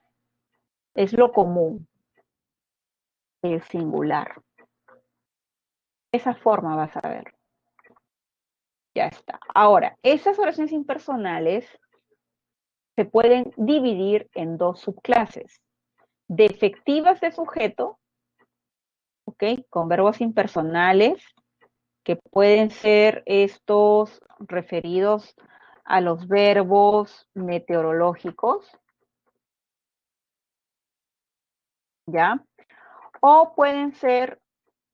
Es lo común, el singular. De esa forma vas a ver. Ya está. Ahora, esas oraciones impersonales se pueden dividir en dos subclases. Defectivas de sujeto, ¿ok? Con verbos impersonales, que pueden ser estos referidos a los verbos meteorológicos, ¿ya? O pueden ser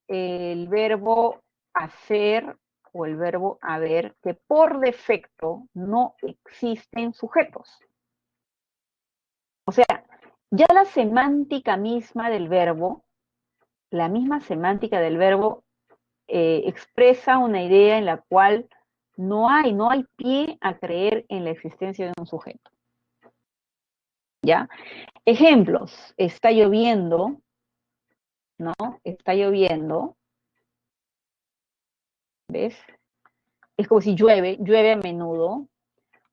el verbo hacer o el verbo haber, que por defecto no existen sujetos. O sea, ya la semántica misma del verbo, la misma semántica del verbo expresa una idea en la cual no hay pie a creer en la existencia de un sujeto. ¿Ya? Ejemplos, está lloviendo, ¿no? Está lloviendo, ¿ves? Es como si llueve, llueve a menudo,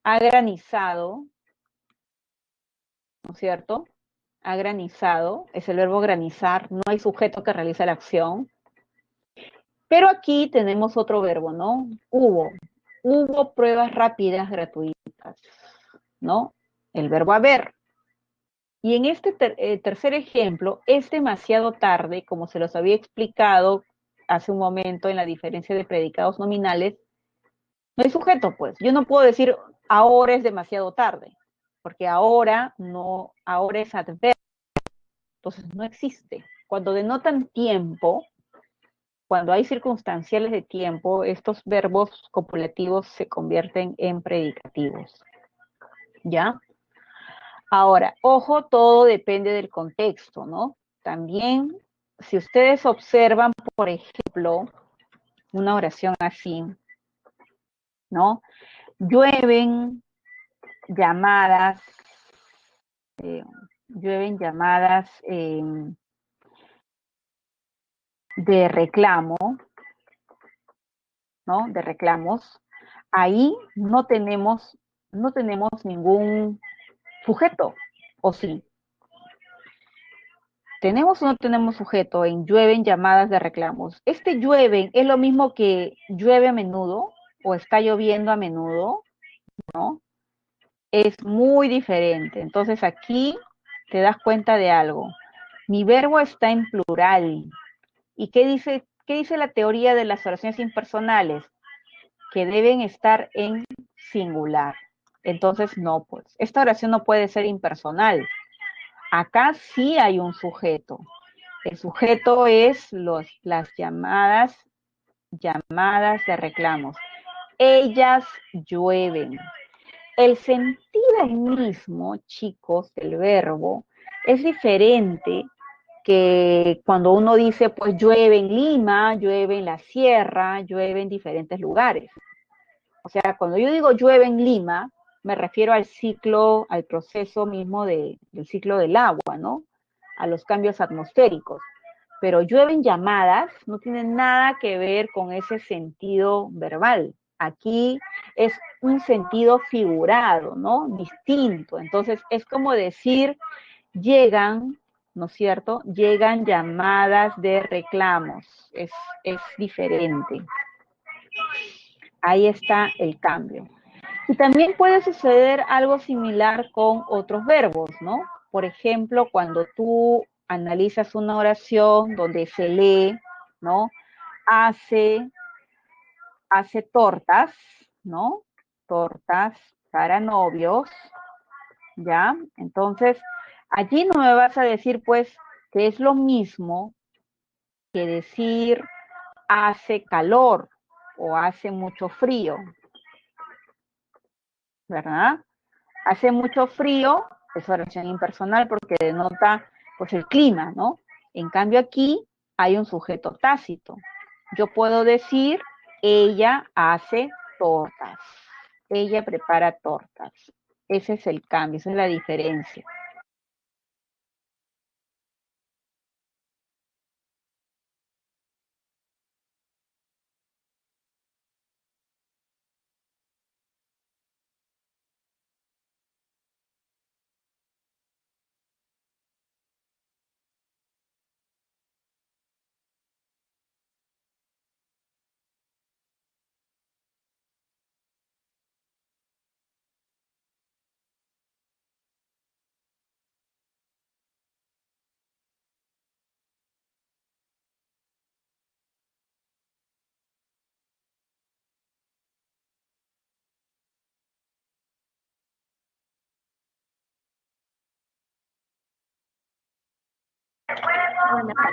ha granizado, ¿no es cierto? Ha granizado, es el verbo granizar, no hay sujeto que realice la acción. Pero aquí tenemos otro verbo, ¿no? Hubo pruebas rápidas gratuitas, ¿no? El verbo haber. Y en este tercer ejemplo, es demasiado tarde, como se los había explicado hace un momento en la diferencia de predicados nominales, no hay sujeto, pues. Yo no puedo decir ahora es demasiado tarde, porque ahora no, ahora es adverbio, entonces no existe. Cuando denotan tiempo, cuando hay circunstanciales de tiempo, estos verbos copulativos se convierten en predicativos. ¿Ya? Ahora, ojo, todo depende del contexto, ¿no? También, si ustedes observan, por ejemplo, una oración así, ¿no? Llueven llamadas, eh, llueven llamadas de reclamo, ¿no? De reclamos. Ahí no tenemos ningún sujeto, ¿o sí? ¿Tenemos o no tenemos sujeto en llueven llamadas de reclamos? ¿Este llueven es lo mismo que llueve a menudo o está lloviendo a menudo? ¿No? Es muy diferente. Entonces aquí te das cuenta de algo. Mi verbo está en plural. ¿Y qué dice la teoría de las oraciones impersonales? Que deben estar en singular. Entonces, no, pues, esta oración no puede ser impersonal. Acá sí hay un sujeto. El sujeto es las llamadas de reclamos. Ellas llueven. El sentido mismo, chicos, del verbo es diferente que cuando uno dice, pues llueve en Lima, llueve en la sierra, llueve en diferentes lugares. O sea, cuando yo digo llueve en Lima, me refiero al ciclo, al proceso mismo del ciclo del agua, ¿no? A los cambios atmosféricos. Pero llueven llamadas, no tiene nada que ver con ese sentido verbal. Aquí es un sentido figurado, ¿no? Distinto. Entonces, es como decir, llegan, ¿no es cierto? Llegan llamadas de reclamos. Es diferente. Ahí está el cambio. Y también puede suceder algo similar con otros verbos, ¿no? Por ejemplo, cuando tú analizas una oración donde se lee, ¿no? Hace, hace tortas, ¿no? Tortas para novios, ¿ya? Entonces, allí no me vas a decir, pues, que es lo mismo que decir hace calor o hace mucho frío, ¿verdad? Hace mucho frío, es oración impersonal porque denota pues el clima, ¿no? En cambio aquí hay un sujeto tácito. Yo puedo decir, ella hace tortas. Ella prepara tortas. Ese es el cambio, esa es la diferencia.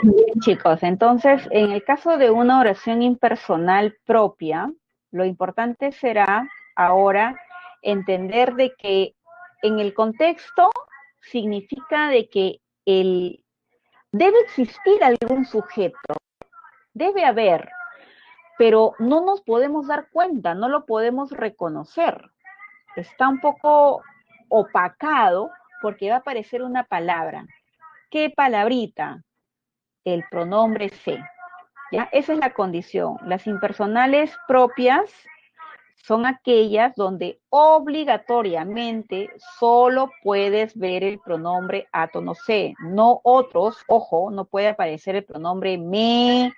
Bien, chicos, entonces, en el caso de una oración impersonal propia, lo importante será ahora entender de que en el contexto significa de que debe existir algún sujeto, debe haber, pero no nos podemos dar cuenta, no lo podemos reconocer. Está un poco opacado porque va a aparecer una palabra. ¿Qué palabrita? El pronombre se. ¿Ya? Esa es la condición. Las impersonales propias son aquellas donde obligatoriamente solo puedes ver el pronombre átono se, no otros, ojo, no puede aparecer el pronombre me,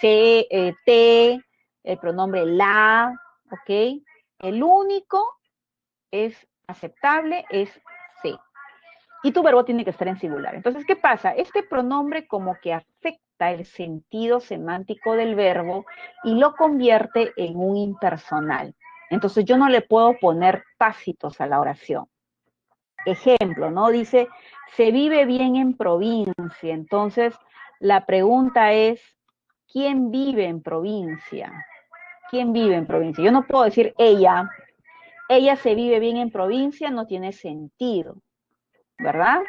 se, te, el pronombre la, ¿ok? El único es aceptable es se. Y tu verbo tiene que estar en singular. Entonces, ¿qué pasa? Este pronombre como que afecta el sentido semántico del verbo y lo convierte en un impersonal. Entonces, yo no le puedo poner tácitos a la oración. Ejemplo, ¿no? Dice, se vive bien en provincia. Entonces, la pregunta es, ¿quién vive en provincia? ¿Quién vive en provincia? Yo no puedo decir ella se vive bien en provincia, no tiene sentido, ¿verdad?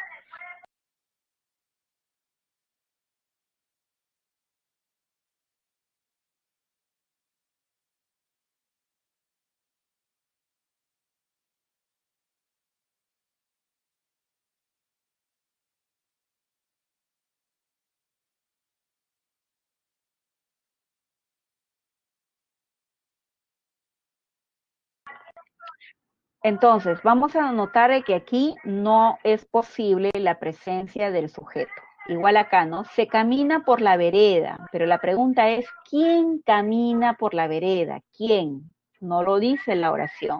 Entonces, vamos a notar que aquí no es posible la presencia del sujeto. Igual acá, ¿no? Se camina por la vereda, pero la pregunta es, ¿quién camina por la vereda? ¿Quién? No lo dice la oración.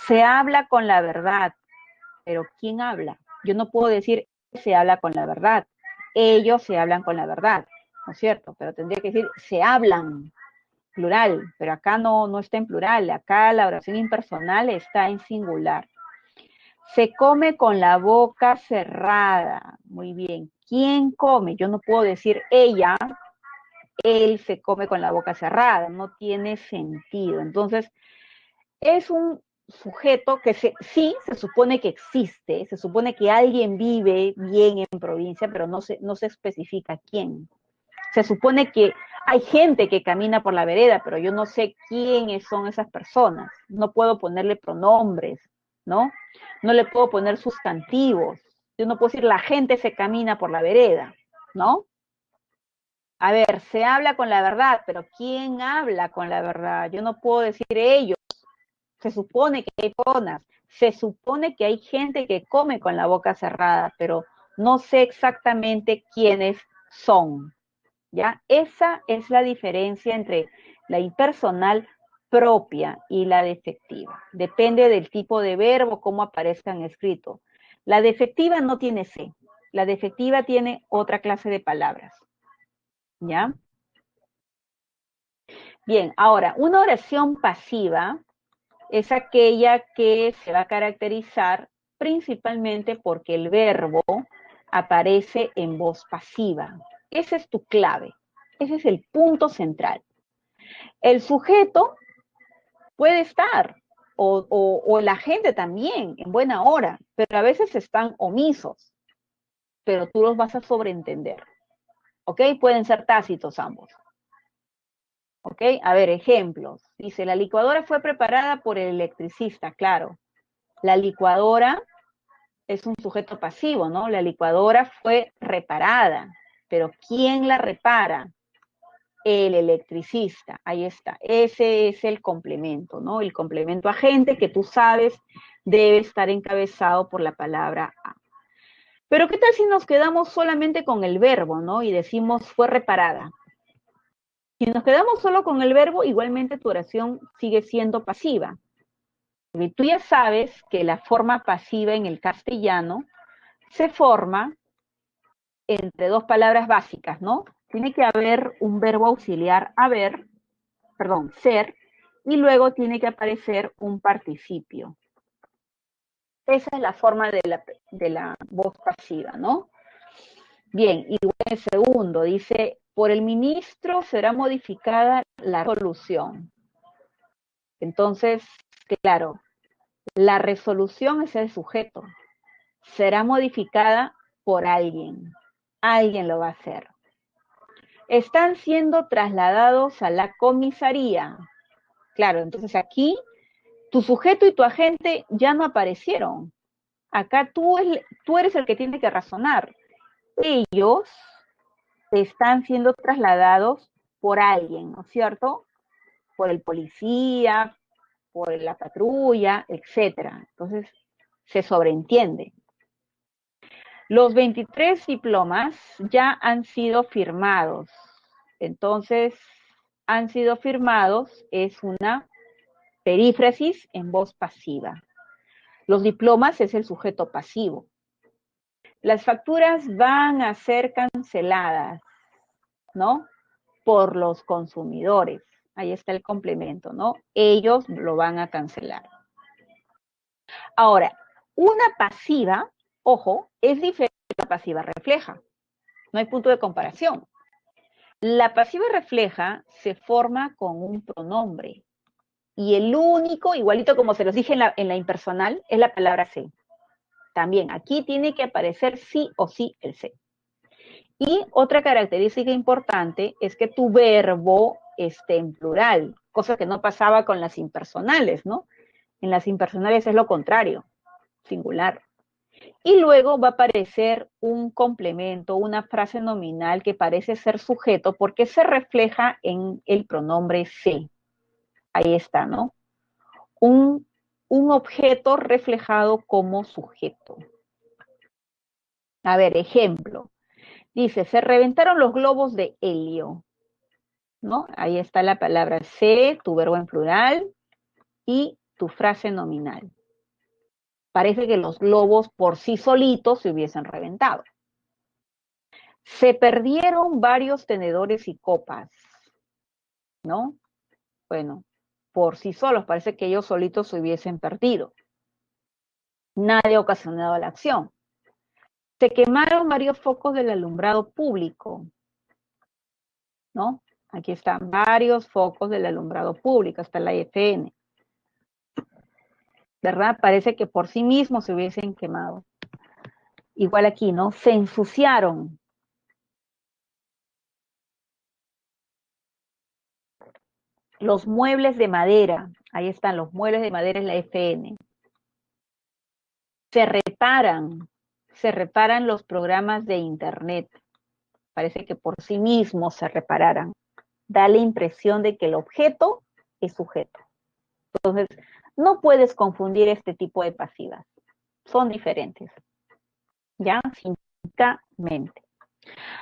Se habla con la verdad, pero ¿quién habla? Yo no puedo decir se habla con la verdad. Ellos se hablan con la verdad, ¿no es cierto? Pero tendría que decir se hablan, plural, pero acá no está en plural. Acá la oración impersonal está en singular. Se come con la boca cerrada. Muy bien. ¿Quién come? Yo no puedo decir ella, él se come con la boca cerrada. No tiene sentido. Entonces, es un sujeto que sí se supone que existe, se supone que alguien vive bien en provincia, pero no se especifica quién. Se supone que hay gente que camina por la vereda, pero yo no sé quiénes son esas personas. No puedo ponerle pronombres, ¿no? No le puedo poner sustantivos. Yo no puedo decir la gente se camina por la vereda, ¿no? A ver, se habla con la verdad, pero ¿quién habla con la verdad? Yo no puedo decir ellos. Se supone que hay personas, se supone que hay gente que come con la boca cerrada, pero no sé exactamente quiénes son. ¿Ya? Esa es la diferencia entre la impersonal propia y la defectiva. Depende del tipo de verbo, cómo aparezca en escrito. La defectiva no tiene C. La defectiva tiene otra clase de palabras. ¿Ya? Bien, ahora, una oración pasiva es aquella que se va a caracterizar principalmente porque el verbo aparece en voz pasiva. Esa es tu clave. Ese es el punto central. El sujeto puede estar, o la gente también, en buena hora, pero a veces están omisos, pero tú los vas a sobreentender, ¿ok? Pueden ser tácitos ambos, ¿ok? A ver, ejemplos. Dice, la licuadora fue preparada por el electricista, claro. La licuadora es un sujeto pasivo, ¿no? La licuadora fue reparada, pero ¿quién la repara? El electricista, ahí está. Ese es el complemento, ¿no? El complemento agente que tú sabes debe estar encabezado por la palabra a. Pero ¿qué tal si nos quedamos solamente con el verbo, ¿no? Y decimos fue reparada. Si nos quedamos solo con el verbo, igualmente tu oración sigue siendo pasiva. Y tú ya sabes que la forma pasiva en el castellano se forma entre dos palabras básicas, ¿no? Tiene que haber un verbo auxiliar haber, perdón, ser, y luego tiene que aparecer un participio. Esa es la forma de la voz pasiva, ¿no? Bien, igual el segundo dice, por el ministro será modificada la resolución. Entonces, claro, la resolución es el sujeto. Será modificada por alguien. Alguien lo va a hacer. Están siendo trasladados a la comisaría. Claro, entonces aquí tu sujeto y tu agente ya no aparecieron. Acá tú eres el que tiene que razonar. Ellos están siendo trasladados por alguien, ¿no es cierto? Por el policía, por la patrulla, etcétera. Entonces, se sobreentiende. Los 23 diplomas ya han sido firmados. Entonces, han sido firmados es una perífrasis en voz pasiva. Los diplomas es el sujeto pasivo. Las facturas van a ser canceladas, ¿no? Por los consumidores. Ahí está el complemento, ¿no? Ellos lo van a cancelar. Ahora, una pasiva, ojo, es diferente a la pasiva refleja. No hay punto de comparación. La pasiva refleja se forma con un pronombre. Y el único, igualito como se los dije en la impersonal, es la palabra se. También aquí tiene que aparecer sí o sí el se. Y otra característica importante es que tu verbo esté en plural, cosa que no pasaba con las impersonales, ¿no? En las impersonales es lo contrario, singular. Y luego va a aparecer un complemento, una frase nominal que parece ser sujeto porque se refleja en el pronombre se. Ahí está, ¿no? Un un objeto reflejado como sujeto. A ver, ejemplo. Dice, se reventaron los globos de helio, ¿no? Ahí está la palabra se, tu verbo en plural y tu frase nominal. Parece que los globos por sí solitos se hubiesen reventado. Se perdieron varios tenedores y copas, ¿no? Bueno, por sí solos, parece que ellos solitos se hubiesen perdido. Nadie ha ocasionado la acción. Se quemaron varios focos del alumbrado público, ¿no? Aquí están varios focos del alumbrado público, hasta la EFN, ¿verdad? Parece que por sí mismos se hubiesen quemado. Igual aquí, ¿no? Se ensuciaron. Los muebles de madera, ahí están los muebles de madera en la FN. Se reparan los programas de internet. Parece que por sí mismos se repararan. Da la impresión de que el objeto es sujeto. Entonces, no puedes confundir este tipo de pasivas. Son diferentes. ¿Ya? Físicamente.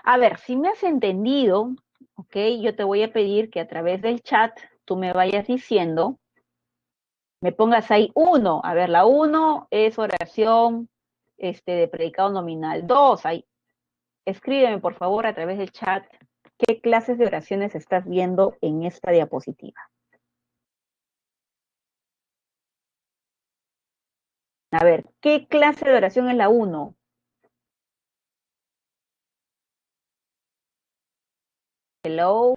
A ver, si me has entendido, ok, yo te voy a pedir que a través del chat tú me vayas diciendo, me pongas ahí uno. A ver, la uno es oración de predicado nominal. Dos, ahí. Escríbeme, por favor, a través del chat qué clases de oraciones estás viendo en esta diapositiva. A ver, ¿qué clase de oración es la uno? Hello,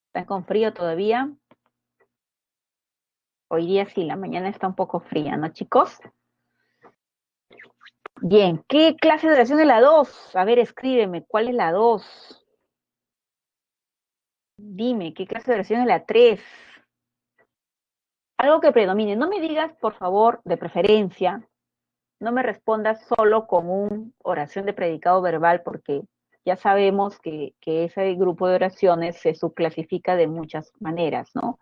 ¿están con frío todavía? Hoy día sí, la mañana está un poco fría, ¿no, chicos? Bien, ¿qué clase de oración es la 2? A ver, escríbeme, ¿cuál es la 2? Dime, ¿qué clase de oración es la 3? Algo que predomine. No me digas, por favor, de preferencia, no me respondas solo con una oración de predicado verbal, porque ya sabemos que ese grupo de oraciones se subclasifica de muchas maneras, ¿no?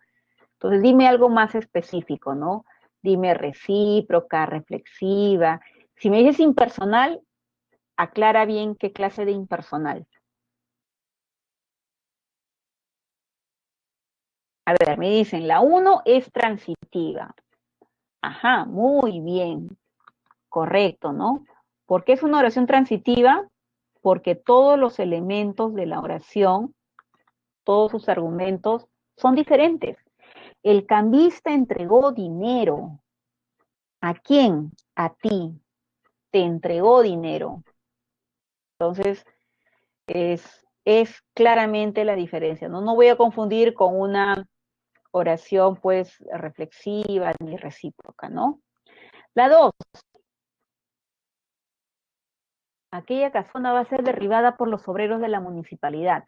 Entonces, dime algo más específico, ¿no? Dime recíproca, reflexiva. Si me dices impersonal, aclara bien qué clase de impersonal. A ver, me dicen, la uno es transitiva. Ajá, muy bien, correcto, ¿no? ¿Por qué es una oración transitiva? Porque todos los elementos de la oración, todos sus argumentos son diferentes. El cambista entregó dinero. ¿A quién? A ti. Te entregó dinero. Entonces, es claramente la diferencia, ¿no? No voy a confundir con una oración, pues, reflexiva ni recíproca, ¿no? La dos, aquella casona va a ser derribada por los obreros de la municipalidad.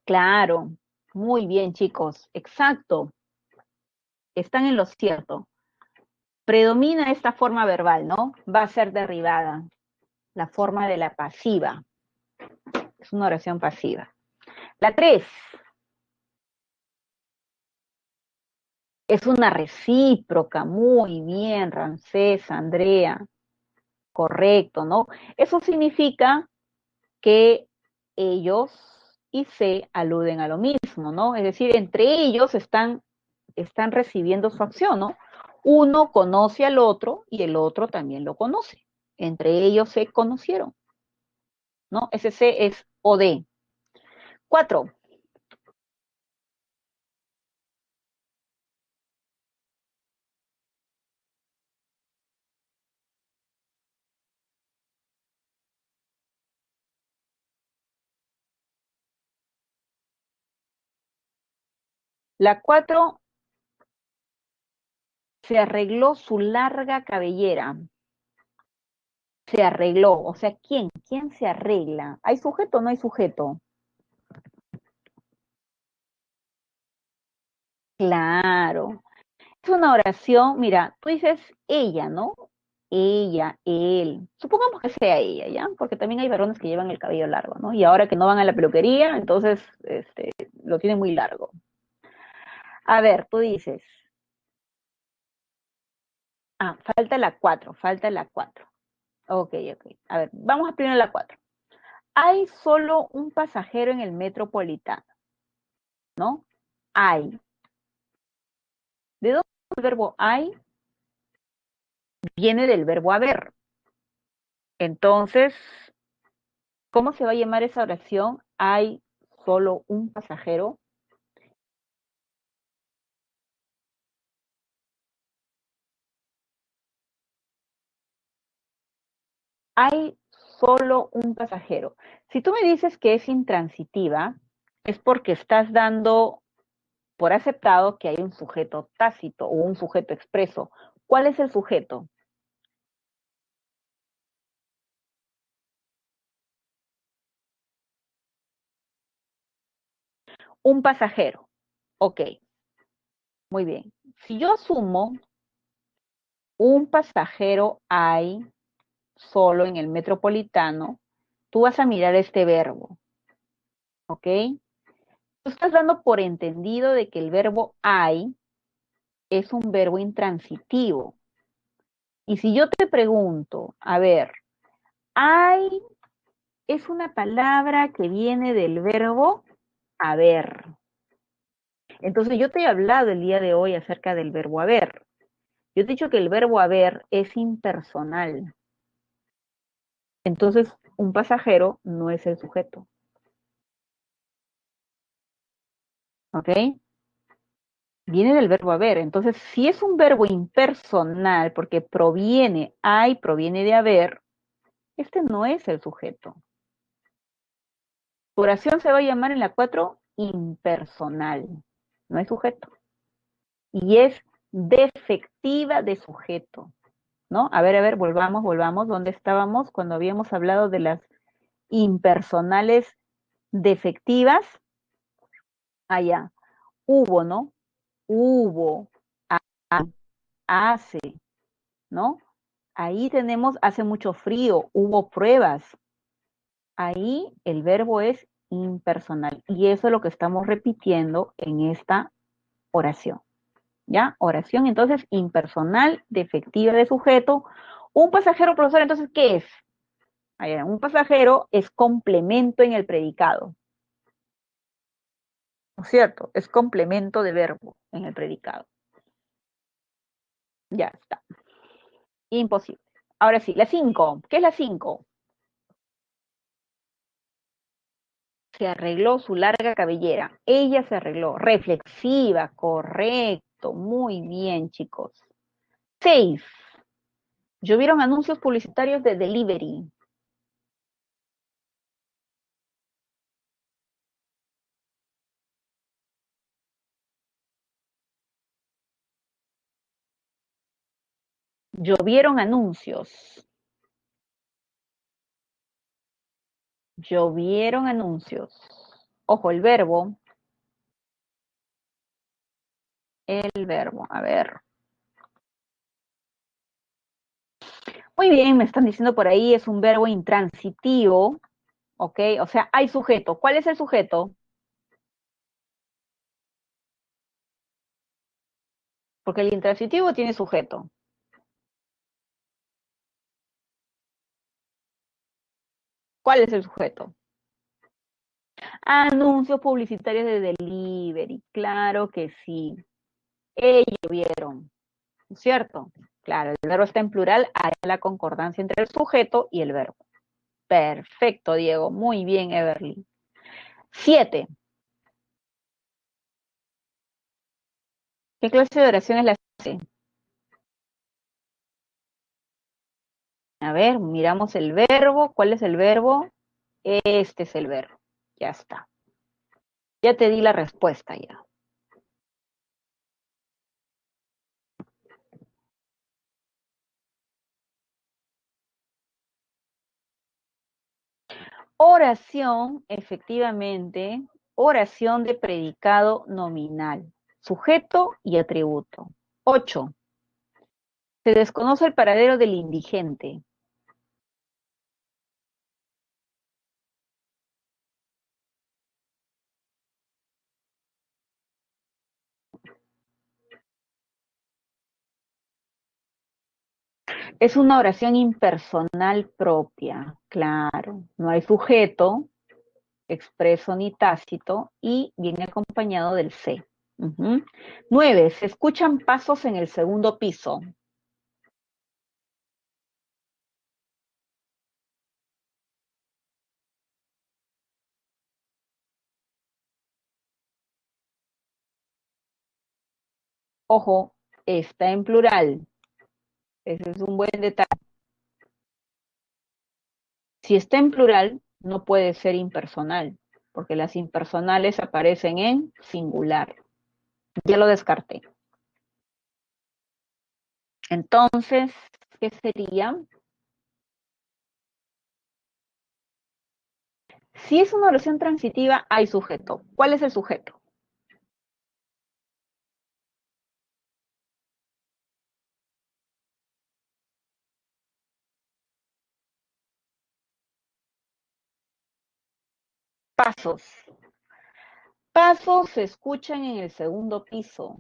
Claro, muy bien, chicos, exacto, están en lo cierto. Predomina esta forma verbal, ¿no? Va a ser derribada, la forma de la pasiva. Es una oración pasiva. La 3 es una recíproca. Muy bien, Ramsés, Andrea. Correcto, ¿no? Eso significa que ellos y se aluden a lo mismo, ¿no? Es decir, entre ellos están recibiendo su acción, ¿no? Uno conoce al otro y el otro también lo conoce. Entre ellos se conocieron, ¿no? Ese se es OD. 4. La 4 se arregló su larga cabellera. Se arregló. O sea, ¿quién? ¿Quién se arregla? ¿Hay sujeto o no hay sujeto? Claro. Es una oración, mira, tú dices ella, ¿no? ella, él. Supongamos que sea ella, ¿ya? Porque también hay varones que llevan el cabello largo, ¿no? Y ahora que no van a la peluquería, entonces lo tienen muy largo. A ver, tú dices. Ah, falta la 4, falta la 4. Ok, ok. A ver, vamos a primero la 4. Hay solo un pasajero en el metropolitano, ¿no? Hay. ¿De dónde el verbo hay? Viene del verbo haber. Entonces, ¿cómo se va a llamar esa oración? Hay solo un pasajero. Hay solo un pasajero. Si tú me dices que es intransitiva, es porque estás dando por aceptado que hay un sujeto tácito o un sujeto expreso. ¿Cuál es el sujeto? Un pasajero. Ok, muy bien. Si yo asumo un pasajero hay solo en el metropolitano, tú vas a mirar este verbo, ¿ok? Tú estás dando por entendido de que el verbo hay es un verbo intransitivo. Y si yo te pregunto, a ver, hay es una palabra que viene del verbo haber. Entonces yo te he hablado el día de hoy acerca del verbo haber. Yo te he dicho que el verbo haber es impersonal. Entonces un pasajero no es el sujeto. ¿Ok? Viene del verbo haber. Entonces, si es un verbo impersonal, porque proviene, hay, proviene de haber, este no es el sujeto. Tu oración se va a llamar en la 4 impersonal. No es sujeto. Y es defectiva de sujeto. ¿No? A ver, volvamos. ¿Dónde estábamos cuando habíamos hablado de las impersonales defectivas? Allá. Hubo, ¿no? Hubo, hace, ¿no? Ahí tenemos, hace mucho frío, hubo pruebas. Ahí el verbo es impersonal. Y eso es lo que estamos repitiendo en esta oración. ¿Ya? Oración entonces impersonal, defectiva de sujeto. Un pasajero, profesor, entonces, ¿qué es? Un pasajero es complemento en el predicado, ¿no es cierto? Es complemento de verbo en el predicado. Ya está. Imposible. Ahora sí, la 5. ¿Qué es la 5? Se arregló su larga cabellera. Ella se arregló. Reflexiva, correcto. Muy bien, chicos. 6. Llovieron anuncios publicitarios de delivery. Llovieron anuncios. Llovieron anuncios. Ojo, el verbo. El verbo. A ver. Muy bien, me están diciendo por ahí, es un verbo intransitivo, ¿ok? O sea, hay sujeto. ¿Cuál es el sujeto? Porque el intransitivo tiene sujeto. ¿Cuál es el sujeto? Anuncios publicitarios de delivery. Claro que sí. Ellos vieron, ¿cierto? Claro, el verbo está en plural, hay la concordancia entre el sujeto y el verbo. Perfecto, Diego. Muy bien, Everly. 7. ¿Qué clase de oración es la 7? A ver, miramos el verbo. ¿Cuál es el verbo? Este es el verbo. Ya está. Ya te di la respuesta ya. Oración, efectivamente, oración de predicado nominal, sujeto y atributo. 8. Se desconoce el paradero del indigente. Es una oración impersonal propia, claro. No hay sujeto, expreso ni tácito, y viene acompañado del se. 9. Se escuchan pasos en el segundo piso. Ojo, está en plural. Ese es un buen detalle. Si está en plural, no puede ser impersonal, porque las impersonales aparecen en singular. Ya lo descarté. Entonces, ¿qué sería? Si es una oración transitiva, hay sujeto. ¿Cuál es el sujeto? Pasos. Pasos se escuchan en el segundo piso.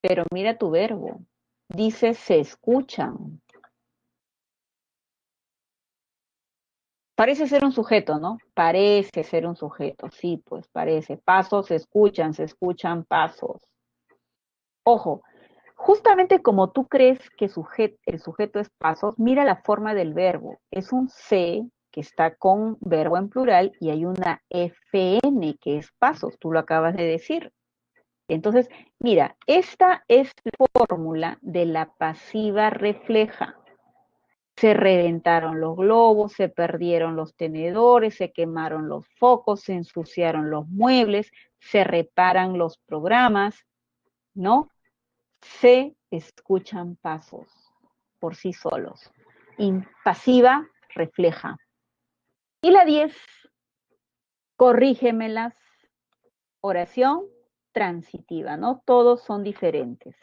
Pero mira tu verbo. Dice se escuchan. Parece ser un sujeto, ¿no? Parece ser un sujeto. Sí, pues parece. Pasos se escuchan pasos. Ojo, justamente como tú crees que el sujeto es pasos, mira la forma del verbo. Es un se que está con verbo en plural y hay una fn que es pasos. Tú lo acabas de decir. Entonces, mira, esta es la fórmula de la pasiva refleja. Se reventaron los globos, se perdieron los tenedores, se quemaron los focos, se ensuciaron los muebles, se reparan los programas, ¿no? Se escuchan pasos por sí solos. Impasiva refleja. Y la 10, corrígemelas. Oración transitiva, ¿no? Todos son diferentes.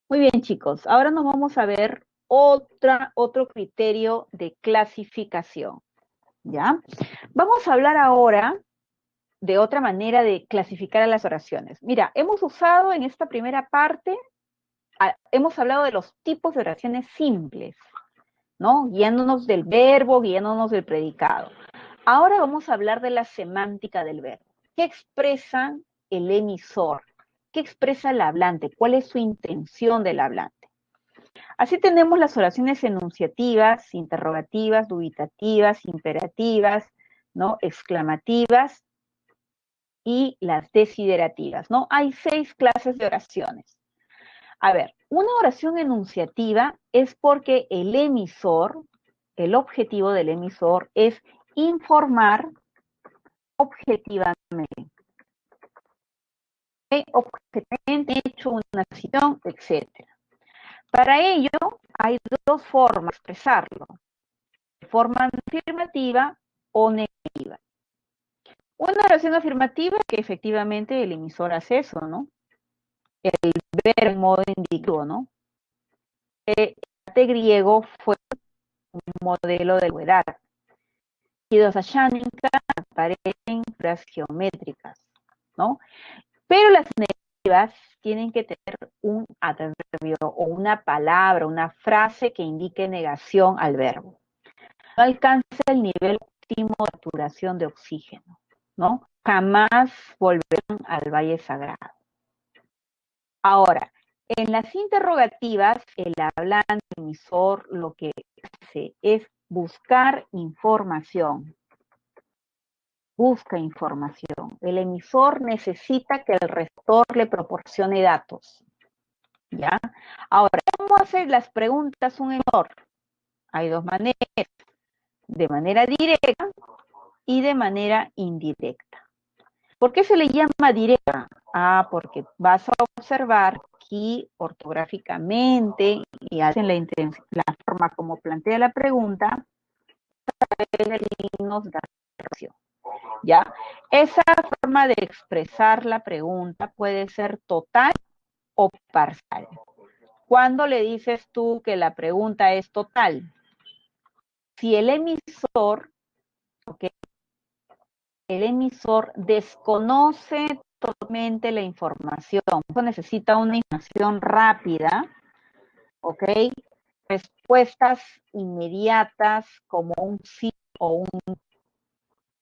Muy bien, chicos. Ahora nos vamos a ver otro criterio de clasificación, ¿ya? Vamos a hablar ahora de otra manera de clasificar a las oraciones. Mira, hemos usado en esta primera parte, hemos hablado de los tipos de oraciones simples, ¿no? Guiándonos del verbo, guiándonos del predicado. Ahora vamos a hablar de la semántica del verbo. ¿Qué expresa el emisor? ¿Qué expresa el hablante? ¿Cuál es su intención del hablante? Así tenemos las oraciones enunciativas, interrogativas, dubitativas, imperativas, ¿no? Exclamativas y las desiderativas, ¿no? Hay 6 clases de oraciones. A ver, una oración enunciativa es porque el emisor, el objetivo del emisor es informar objetivamente, objetivamente hecho una citación, etc. Para ello hay 2 formas de expresarlo, de forma afirmativa o negativa. Una oración afirmativa que efectivamente el emisor hace eso, ¿no? El ver en modo indicativo, ¿no? El arte griego fue un modelo de antigüedad. Y los ashánicas aparecen figuras geométricas, ¿no? Pero las negativas tienen que tener un adverbio o una palabra, una frase que indique negación al verbo. No alcanza el nivel óptimo de saturación de oxígeno, ¿no? Jamás volverán al Valle Sagrado. Ahora, en las interrogativas, el hablante, el emisor, lo que hace es buscar información. Busca información. El emisor necesita que el receptor le proporcione datos. ¿Ya? Ahora, ¿cómo hacer las preguntas un emisor? Hay 2 maneras, de manera directa y de manera indirecta. ¿Por qué se le llama directa? Ah, porque vas a observar aquí ortográficamente y hacen la forma como plantea la pregunta, signos de acción. ¿Ya? Esa forma de expresar la pregunta puede ser total o parcial. ¿Cuándo le dices tú que la pregunta es total? Si el emisor, ¿ok? El emisor desconoce totalmente la información, necesita una información rápida, ¿ok? Respuestas inmediatas como un sí o un,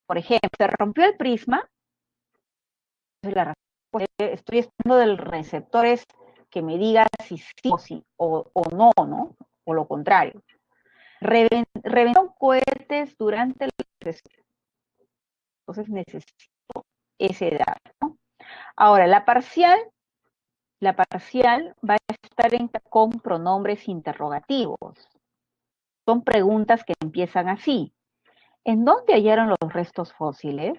por ejemplo, se rompió el prisma, la estoy esperando del receptor es que me diga si sí o sí, o no, ¿no? O lo contrario. Reventaron cohetes durante el proceso, entonces necesito ese dato, ¿no? Ahora, la parcial va a estar con pronombres interrogativos. Son preguntas que empiezan así. ¿En dónde hallaron los restos fósiles?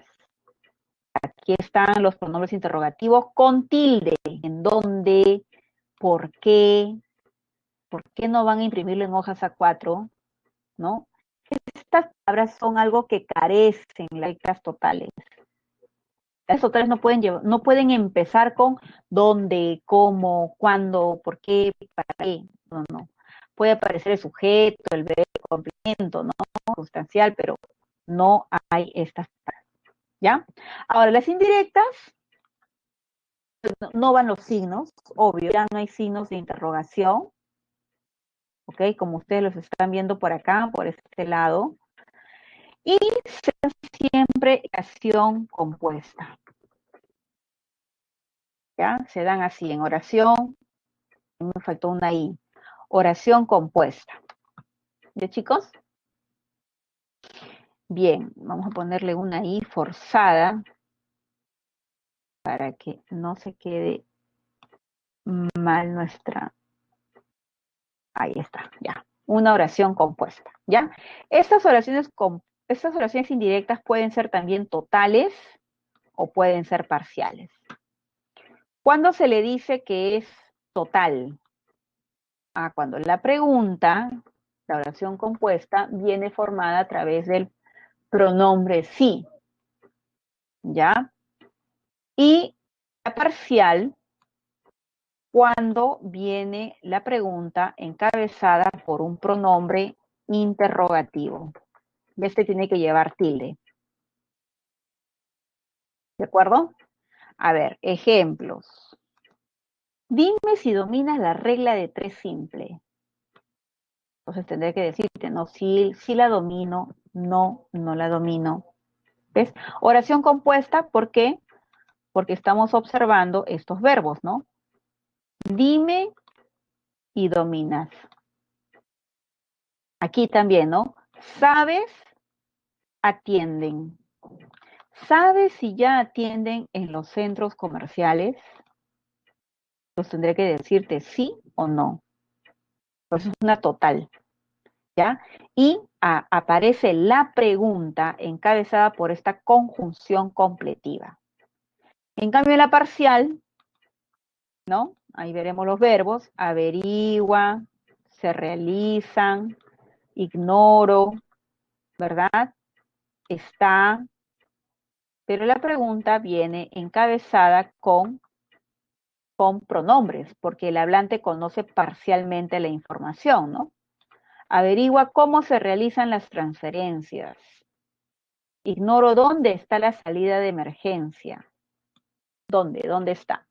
Aquí están los pronombres interrogativos con tilde. ¿En dónde? ¿Por qué? ¿Por qué no van a imprimirlo en hojas A4? ¿No? Estas palabras son algo que carecen las reglas totales. Las totales no pueden empezar con dónde, cómo, cuándo, por qué, para qué. No, no. Puede aparecer el sujeto, el verbo, el complemento, ¿no? Sustancial, pero no hay estas palabras. ¿Ya? Ahora, las indirectas, no van los signos, obvio, ya no hay signos de interrogación, ¿ok? Como ustedes los están viendo por acá, por este lado. Y siempre acción compuesta, ¿ya? Se dan así en oración, me faltó una I, oración compuesta. ¿Ya, chicos? Bien, vamos a ponerle una I forzada para que no se quede mal nuestra. Ahí está, ya. Una oración compuesta, ¿ya? Estas oraciones indirectas pueden ser también totales o pueden ser parciales. ¿Cuándo se le dice que es total? Cuando la pregunta, la oración compuesta, viene formada a través del pronombre sí, ¿ya? Y la parcial, cuando viene la pregunta encabezada por un pronombre interrogativo. Este tiene que llevar tilde. ¿De acuerdo? A ver, ejemplos. Dime si dominas la regla de 3 simple. Entonces tendré que decirte, no, sí, sí la domino, no, no la domino. ¿Ves? Oración compuesta, ¿por qué? Porque estamos observando estos verbos, ¿no? Dime y dominas. Aquí también, ¿no? Sabes, atienden. ¿Sabes si ya atienden en los centros comerciales? Pues tendré que decirte sí o no. Pues es una total, ¿ya? Y aparece la pregunta encabezada por esta conjunción completiva. En cambio, la parcial, ¿no? Ahí veremos los verbos, averigua, se realizan, ignoro, ¿verdad? Está, pero la pregunta viene encabezada con pronombres, porque el hablante conoce parcialmente la información, ¿no? Averigua cómo se realizan las transferencias. Ignoro dónde está la salida de emergencia. ¿Dónde? ¿Dónde está?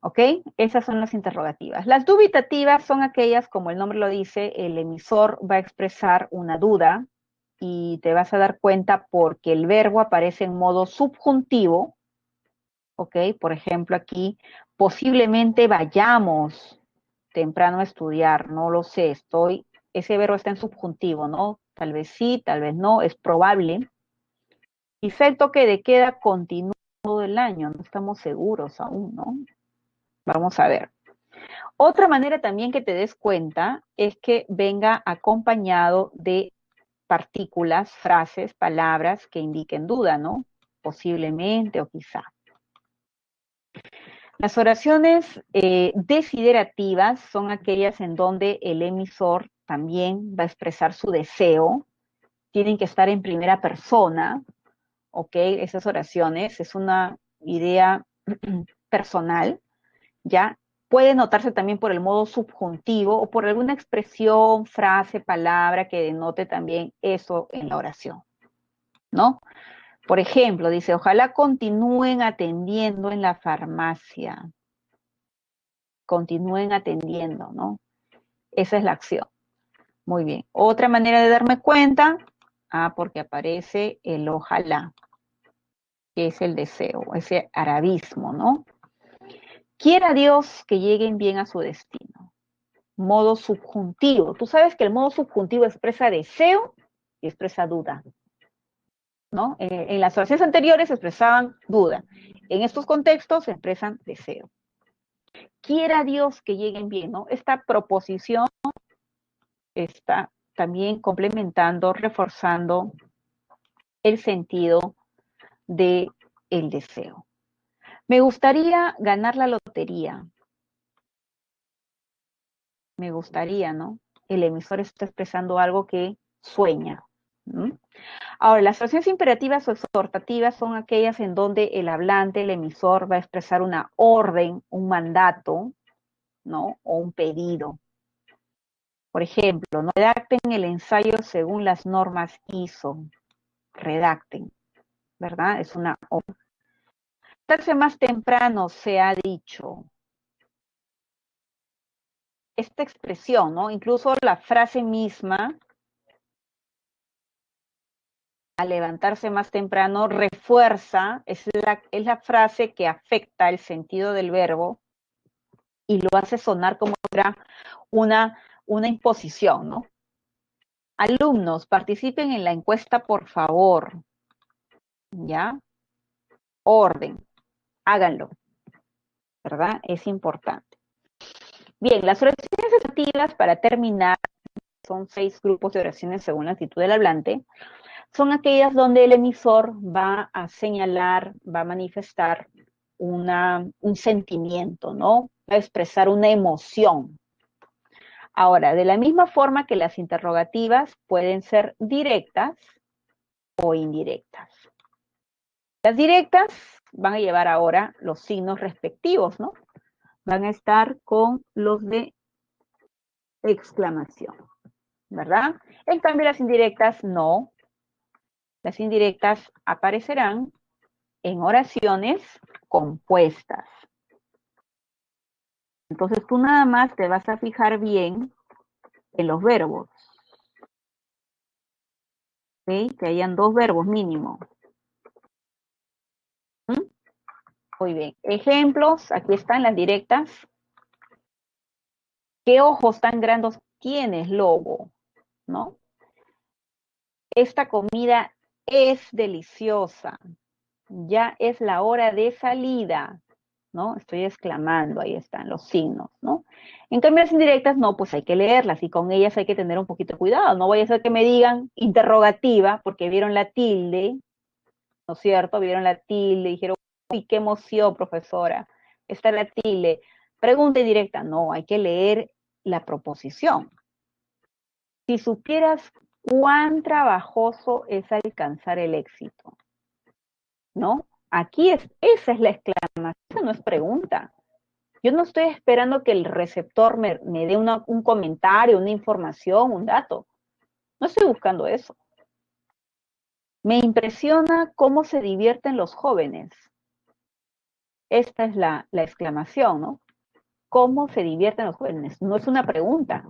¿Ok? Esas son las interrogativas. Las dubitativas son aquellas, como el nombre lo dice, el emisor va a expresar una duda y te vas a dar cuenta porque el verbo aparece en modo subjuntivo, ¿ok? Por ejemplo, aquí, posiblemente vayamos temprano a estudiar, no lo sé, ese verbo está en subjuntivo, ¿no? Tal vez sí, tal vez no, es probable. Quizá el toque de queda continúa todo el año, no estamos seguros aún, ¿no? Vamos a ver. Otra manera también que te des cuenta es que venga acompañado de partículas, frases, palabras que indiquen duda, ¿no? Posiblemente o quizá. Las oraciones desiderativas son aquellas en donde el emisor también va a expresar su deseo, tienen que estar en primera persona, ¿ok? Esas oraciones, es una idea personal, ¿ya? Puede notarse también por el modo subjuntivo o por alguna expresión, frase, palabra que denote también eso en la oración, ¿no? Por ejemplo, dice, ojalá continúen atendiendo en la farmacia. Continúen atendiendo, ¿no? Esa es la acción. Muy bien. Otra manera de darme cuenta, porque aparece el ojalá, que es el deseo, ese arabismo, ¿no? Quiera Dios que lleguen bien a su destino. Modo subjuntivo. Tú sabes que el modo subjuntivo expresa deseo y expresa duda, ¿no? En las oraciones anteriores expresaban duda. En estos contextos se expresan deseo. Quiera Dios que lleguen bien, ¿no? Esta proposición está también complementando, reforzando el sentido de el deseo. Me gustaría ganar la lotería. Me gustaría, ¿no? El emisor está expresando algo que sueña. ¿No? Ahora, las oraciones imperativas o exhortativas son aquellas en donde el hablante, el emisor, va a expresar una orden, un mandato, ¿no? O un pedido. Por ejemplo, no redacten el ensayo según las normas ISO. Redacten, ¿verdad? Es una orden. Levantarse más temprano, se ha dicho. Esta expresión, ¿no? Incluso la frase misma, al levantarse más temprano, refuerza, es la frase que afecta el sentido del verbo y lo hace sonar como una imposición, ¿no? Alumnos, participen en la encuesta, por favor. ¿Ya? Orden, háganlo, ¿verdad? Es importante. Bien, las oraciones exhortativas, para terminar, son 6 grupos de oraciones según la actitud del hablante, son aquellas donde el emisor va a señalar, va a manifestar un sentimiento, ¿no? Va a expresar una emoción. Ahora, de la misma forma que las interrogativas pueden ser directas o indirectas. Las directas van a llevar ahora los signos respectivos, ¿no? Van a estar con los de exclamación, ¿verdad? En cambio, las indirectas no. Las indirectas aparecerán en oraciones compuestas. Entonces tú nada más te vas a fijar bien en los verbos. ¿Sí? Que hayan 2 verbos mínimo. ¿Mm? Muy bien. Ejemplos, aquí están las directas. ¿Qué ojos tan grandes tienes, lobo? ¿No? Esta comida es deliciosa. Ya es la hora de salida, ¿no? Estoy exclamando, ahí están los signos, ¿no? En cambio, las indirectas, no, pues hay que leerlas y con ellas hay que tener un poquito de cuidado. No vaya a ser que me digan interrogativa porque vieron la tilde, ¿no es cierto? Vieron la tilde y dijeron, uy, qué emoción, profesora, está la tilde. Pregunta indirecta, no, hay que leer la proposición. Si supieras cuán trabajoso es alcanzar el éxito, ¿no? Aquí esa es la exclamación, esa no es pregunta. Yo no estoy esperando que el receptor me dé un comentario, una información, un dato. No estoy buscando eso. Me impresiona cómo se divierten los jóvenes. Esta es la exclamación, ¿no? ¿Cómo se divierten los jóvenes? No es una pregunta.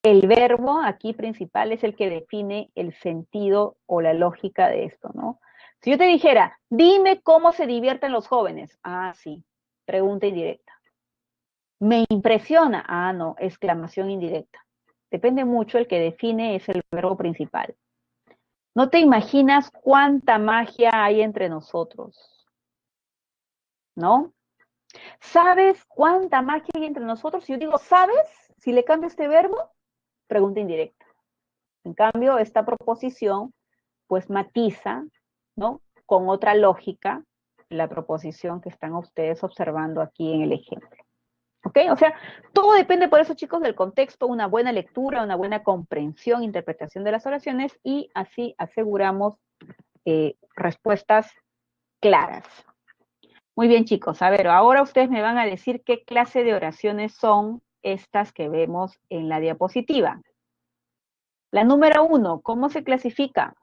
El verbo aquí principal es el que define el sentido o la lógica de esto, ¿no? Si yo te dijera, dime cómo se divierten los jóvenes. Ah, sí, pregunta indirecta. Me impresiona. Ah, no, exclamación indirecta. Depende mucho, el que define es el verbo principal. No te imaginas cuánta magia hay entre nosotros, ¿no? ¿Sabes cuánta magia hay entre nosotros? Si yo digo, ¿sabes? Si le cambio este verbo, pregunta indirecta. En cambio, esta proposición, pues matiza, ¿no? Con otra lógica, la proposición que están ustedes observando aquí en el ejemplo. ¿Ok? O sea, todo depende por eso, chicos, del contexto, una buena lectura, una buena comprensión, interpretación de las oraciones y así aseguramos respuestas claras. Muy bien, chicos. A ver, ahora ustedes me van a decir qué clase de oraciones son estas que vemos en la diapositiva. La número 1, ¿cómo se clasifica?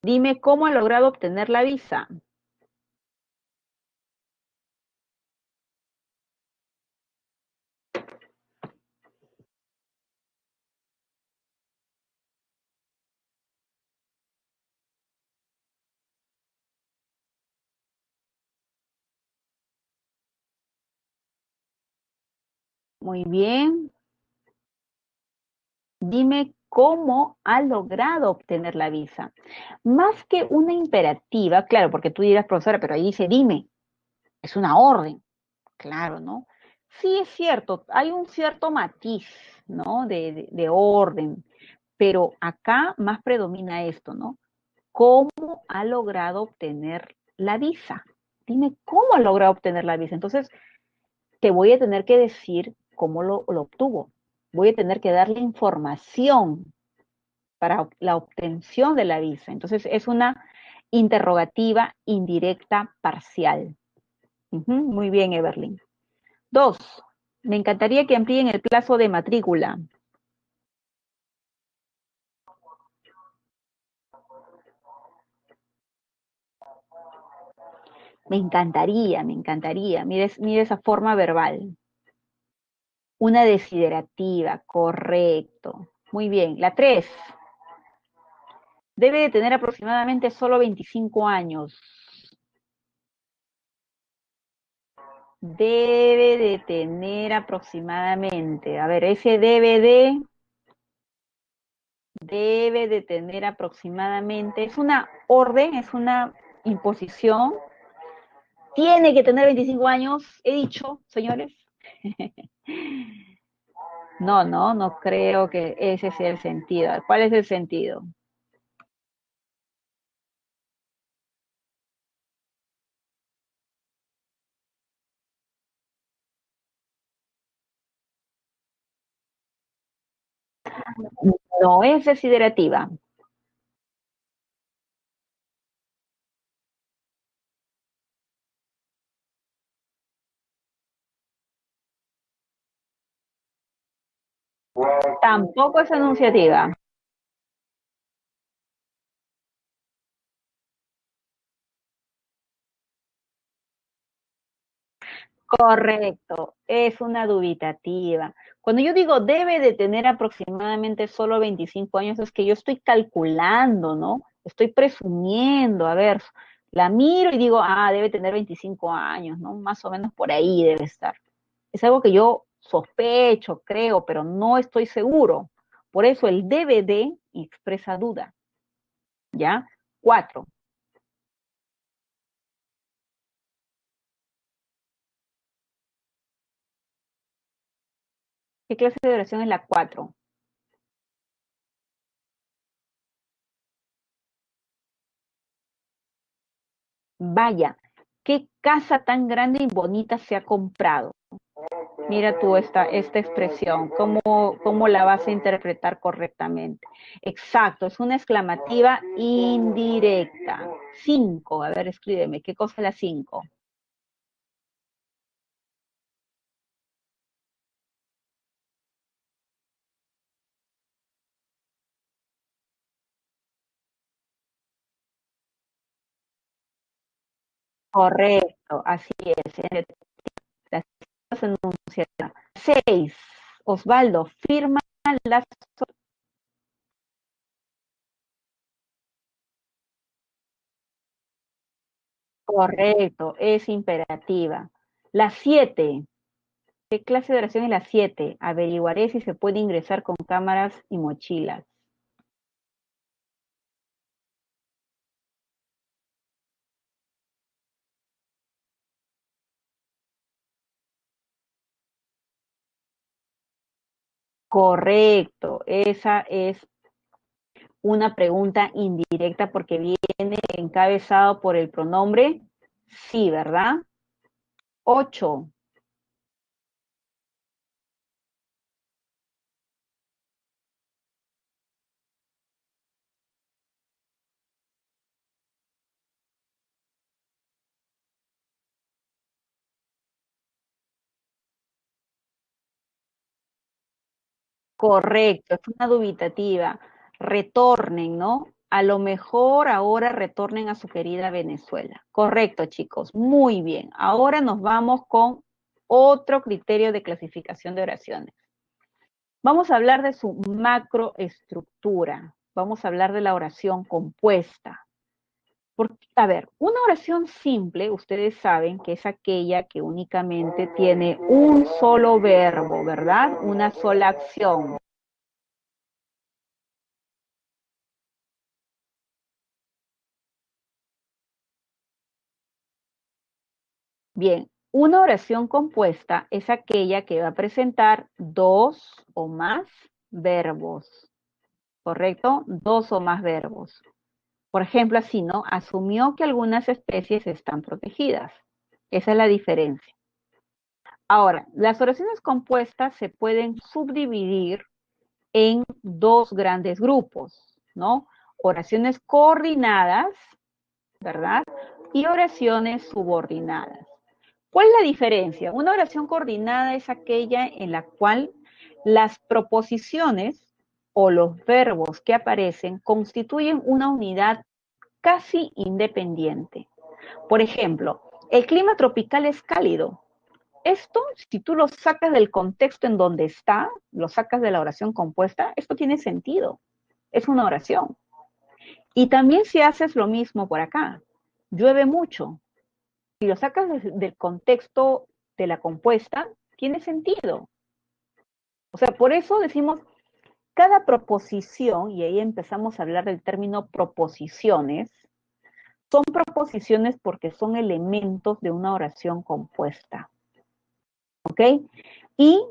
Dime cómo ha logrado obtener la visa. Muy bien. Dime cómo ha logrado obtener la visa. Más que una imperativa, claro, porque tú dirás, profesora, pero ahí dice dime, es una orden, claro, ¿no? Sí es cierto, hay un cierto matiz, ¿no? De orden, pero acá más predomina esto, ¿no? ¿Cómo ha logrado obtener la visa? Dime cómo ha logrado obtener la visa. Entonces, te voy a tener que decir cómo lo obtuvo. Voy a tener que darle información para la obtención de la visa. Entonces, es una interrogativa indirecta parcial. Muy bien, Evelyn. 2. Me encantaría que amplíen el plazo de matrícula. Me encantaría. Mire esa forma verbal. Una desiderativa, correcto. Muy bien. La 3. Debe de tener aproximadamente solo 25 años. Debe de tener aproximadamente. A ver, ese debe de tener aproximadamente. Es una orden, es una imposición. Tiene que tener 25 años, he dicho, señores. No, no, no creo que ese sea el sentido. ¿Cuál es el sentido? No es desiderativa. Tampoco es enunciativa. Correcto, es una dubitativa. Cuando yo digo debe de tener aproximadamente solo 25 años, es que yo estoy calculando, ¿no? Estoy presumiendo, a ver, la miro y digo, ah, debe tener 25 años, ¿no? Más o menos por ahí debe estar. Es algo que yo sospecho, creo, pero no estoy seguro. Por eso el debe de expresa duda, ¿ya? 4. ¿Qué clase de oración es la 4? Vaya, qué casa tan grande y bonita se ha comprado. Mira tú esta expresión, ¿cómo la vas a interpretar correctamente? Exacto, es una exclamativa indirecta. 5, a ver, escríbeme, ¿qué cosa es la 5? Correcto, así es. Las enunciadas. 6, Osvaldo, firma las... Correcto, es imperativa. La 7, ¿qué clase de oración es la 7? Averiguaré si se puede ingresar con cámaras y mochilas. Correcto, esa es una pregunta indirecta porque viene encabezado por el pronombre sí, ¿verdad? 8. Correcto, es una dubitativa. Retornen, ¿no? A lo mejor ahora retornen a su querida Venezuela. Correcto, chicos. Muy bien. Ahora nos vamos con otro criterio de clasificación de oraciones. Vamos a hablar de su macroestructura. Vamos a hablar de la oración compuesta. A ver, una oración simple, ustedes saben que es aquella que únicamente tiene un solo verbo, ¿verdad? Una sola acción. Bien, una oración compuesta es aquella que va a presentar dos o más verbos, ¿correcto? Dos o más verbos. Por ejemplo, así, ¿no? Asumió que algunas especies están protegidas. Esa es la diferencia. Ahora, las oraciones compuestas se pueden subdividir en dos grandes grupos, ¿no? Oraciones coordinadas, ¿verdad? Y oraciones subordinadas. ¿Cuál es la diferencia? Una oración coordinada es aquella en la cual las proposiciones o los verbos que aparecen constituyen una unidad casi independiente. Por ejemplo, el clima tropical es cálido. Esto, si tú lo sacas del contexto en donde está, lo sacas de la oración compuesta, esto tiene sentido. Es una oración. Y también si haces lo mismo por acá, llueve mucho. Si lo sacas del contexto de la compuesta, tiene sentido. O sea, por eso decimos, cada proposición, y ahí empezamos a hablar del término proposiciones, son proposiciones porque son elementos de una oración compuesta. ¿Ok? Y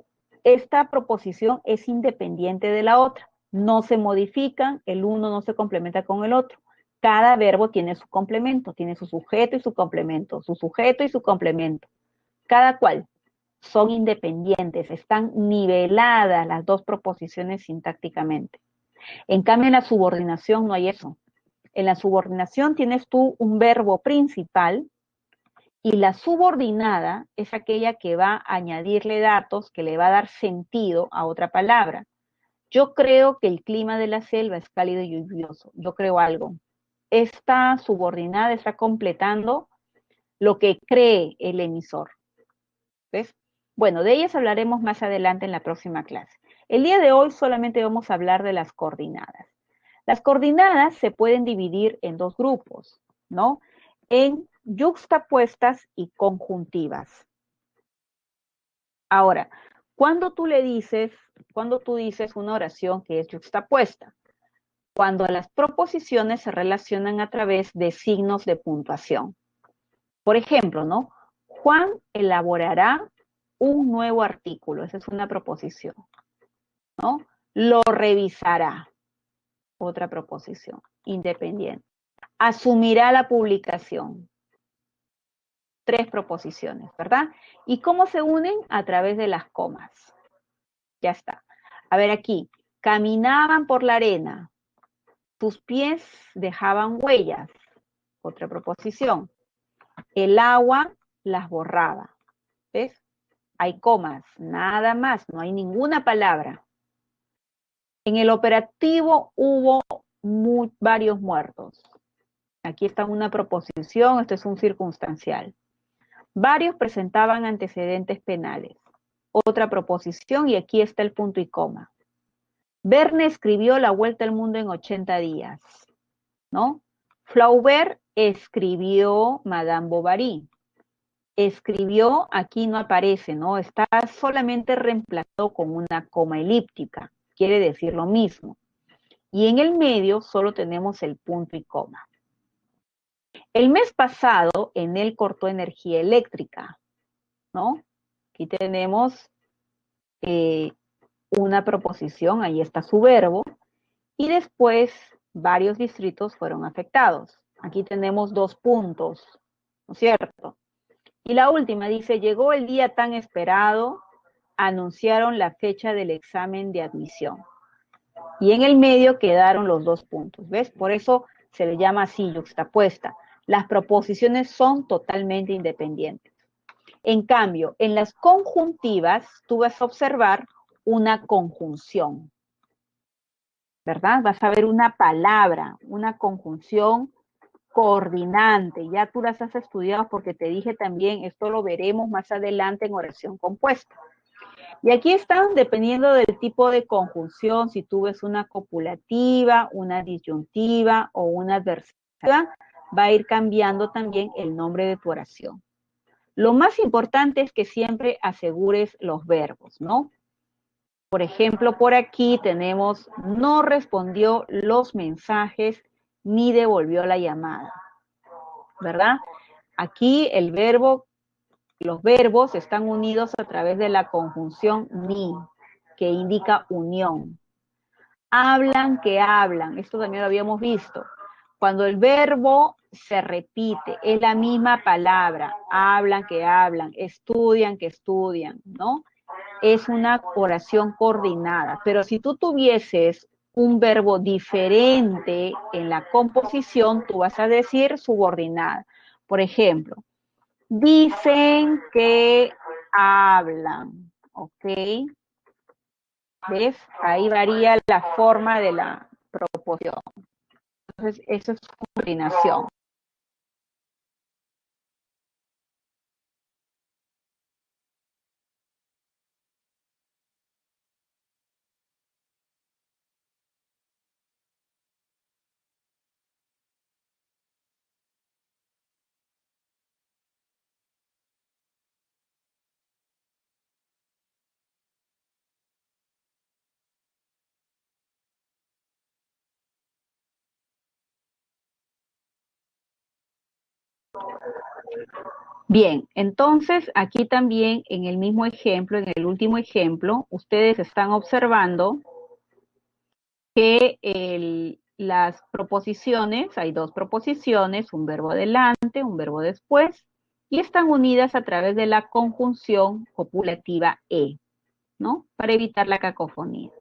esta proposición es independiente de la otra. No se modifican, el uno no se complementa con el otro. Cada verbo tiene su complemento, tiene su sujeto y su complemento, su sujeto y su complemento. Cada cual son independientes, están niveladas las dos proposiciones sintácticamente. En cambio, en la subordinación no hay eso. En la subordinación tienes tú un verbo principal y la subordinada es aquella que va a añadirle datos, que le va a dar sentido a otra palabra. Yo creo que el clima de la selva es cálido y lluvioso. Yo creo algo. Esta subordinada está completando lo que cree el emisor. ¿Ves? Bueno, de ellas hablaremos más adelante en la próxima clase. El día de hoy solamente vamos a hablar de las coordinadas. Las coordinadas se pueden dividir en dos grupos, ¿no? En yuxtapuestas y conjuntivas. Ahora, cuando tú dices una oración que es yuxtapuesta, cuando las proposiciones se relacionan a través de signos de puntuación. Por ejemplo, ¿no? Juan elaborará un nuevo artículo, esa es una proposición, ¿no? Lo revisará, otra proposición, independiente. Asumirá la publicación, tres proposiciones, ¿verdad? ¿Y cómo se unen? A través de las comas. Ya está. A ver aquí, caminaban por la arena, tus pies dejaban huellas, otra proposición. El agua las borraba, ¿ves? Hay comas, nada más, no hay ninguna palabra. En el operativo hubo varios muertos. Aquí está una proposición, esto es un circunstancial. Varios presentaban antecedentes penales. Otra proposición y aquí está el punto y coma. Verne escribió La Vuelta al Mundo en 80 días, ¿no? Flaubert escribió Madame Bovary. Escribió, aquí no aparece, ¿no? Está solamente reemplazado con una coma elíptica. Quiere decir lo mismo. Y en el medio solo tenemos el punto y coma. El mes pasado en él cortó energía eléctrica, ¿no? Aquí tenemos una proposición, ahí está su verbo, y después varios distritos fueron afectados. Aquí tenemos dos puntos, ¿no es cierto? Y la última dice, llegó el día tan esperado, anunciaron la fecha del examen de admisión. Y en el medio quedaron los dos puntos, ¿ves? Por eso se le llama así, yuxtapuesta. Las proposiciones son totalmente independientes. En cambio, en las conjuntivas, tú vas a observar una conjunción, ¿verdad? Vas a ver una palabra, una conjunción coordinante. Ya tú las has estudiado porque te dije también, esto lo veremos más adelante en oración compuesta. Y aquí están, dependiendo del tipo de conjunción, si tú ves una copulativa, una disyuntiva o una adversativa, va a ir cambiando también el nombre de tu oración. Lo más importante es que siempre asegures los verbos, ¿no? Por ejemplo, por aquí tenemos, no respondió los mensajes ni devolvió la llamada, ¿verdad? Aquí el verbo, los verbos están unidos a través de la conjunción ni, que indica unión. Hablan que hablan, esto también lo habíamos visto. Cuando el verbo se repite, es la misma palabra, hablan que hablan, estudian que estudian, ¿no? Es una oración coordinada, pero si tú tuvieses un verbo diferente en la composición, tú vas a decir subordinada. Por ejemplo, dicen que hablan, ¿ok? ¿Ves? Ahí varía la forma de la proposición. Entonces, eso es coordinación. Bien, entonces aquí también en el mismo ejemplo, en el último ejemplo, ustedes están observando que las proposiciones, hay dos proposiciones, un verbo adelante, un verbo después, y están unidas a través de la conjunción copulativa e, ¿no? Para evitar la cacofonía.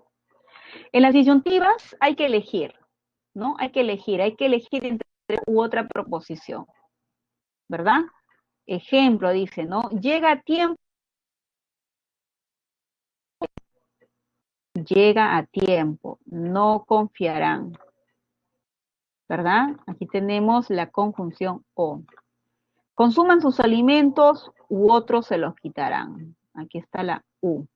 En las disyuntivas hay que elegir, ¿no? Hay que elegir entre u otra proposición, ¿verdad? Ejemplo, dice, ¿no? Llega a tiempo, no confiarán, ¿verdad? Aquí tenemos la conjunción o. Consuman sus alimentos u otros se los quitarán. Aquí está la U.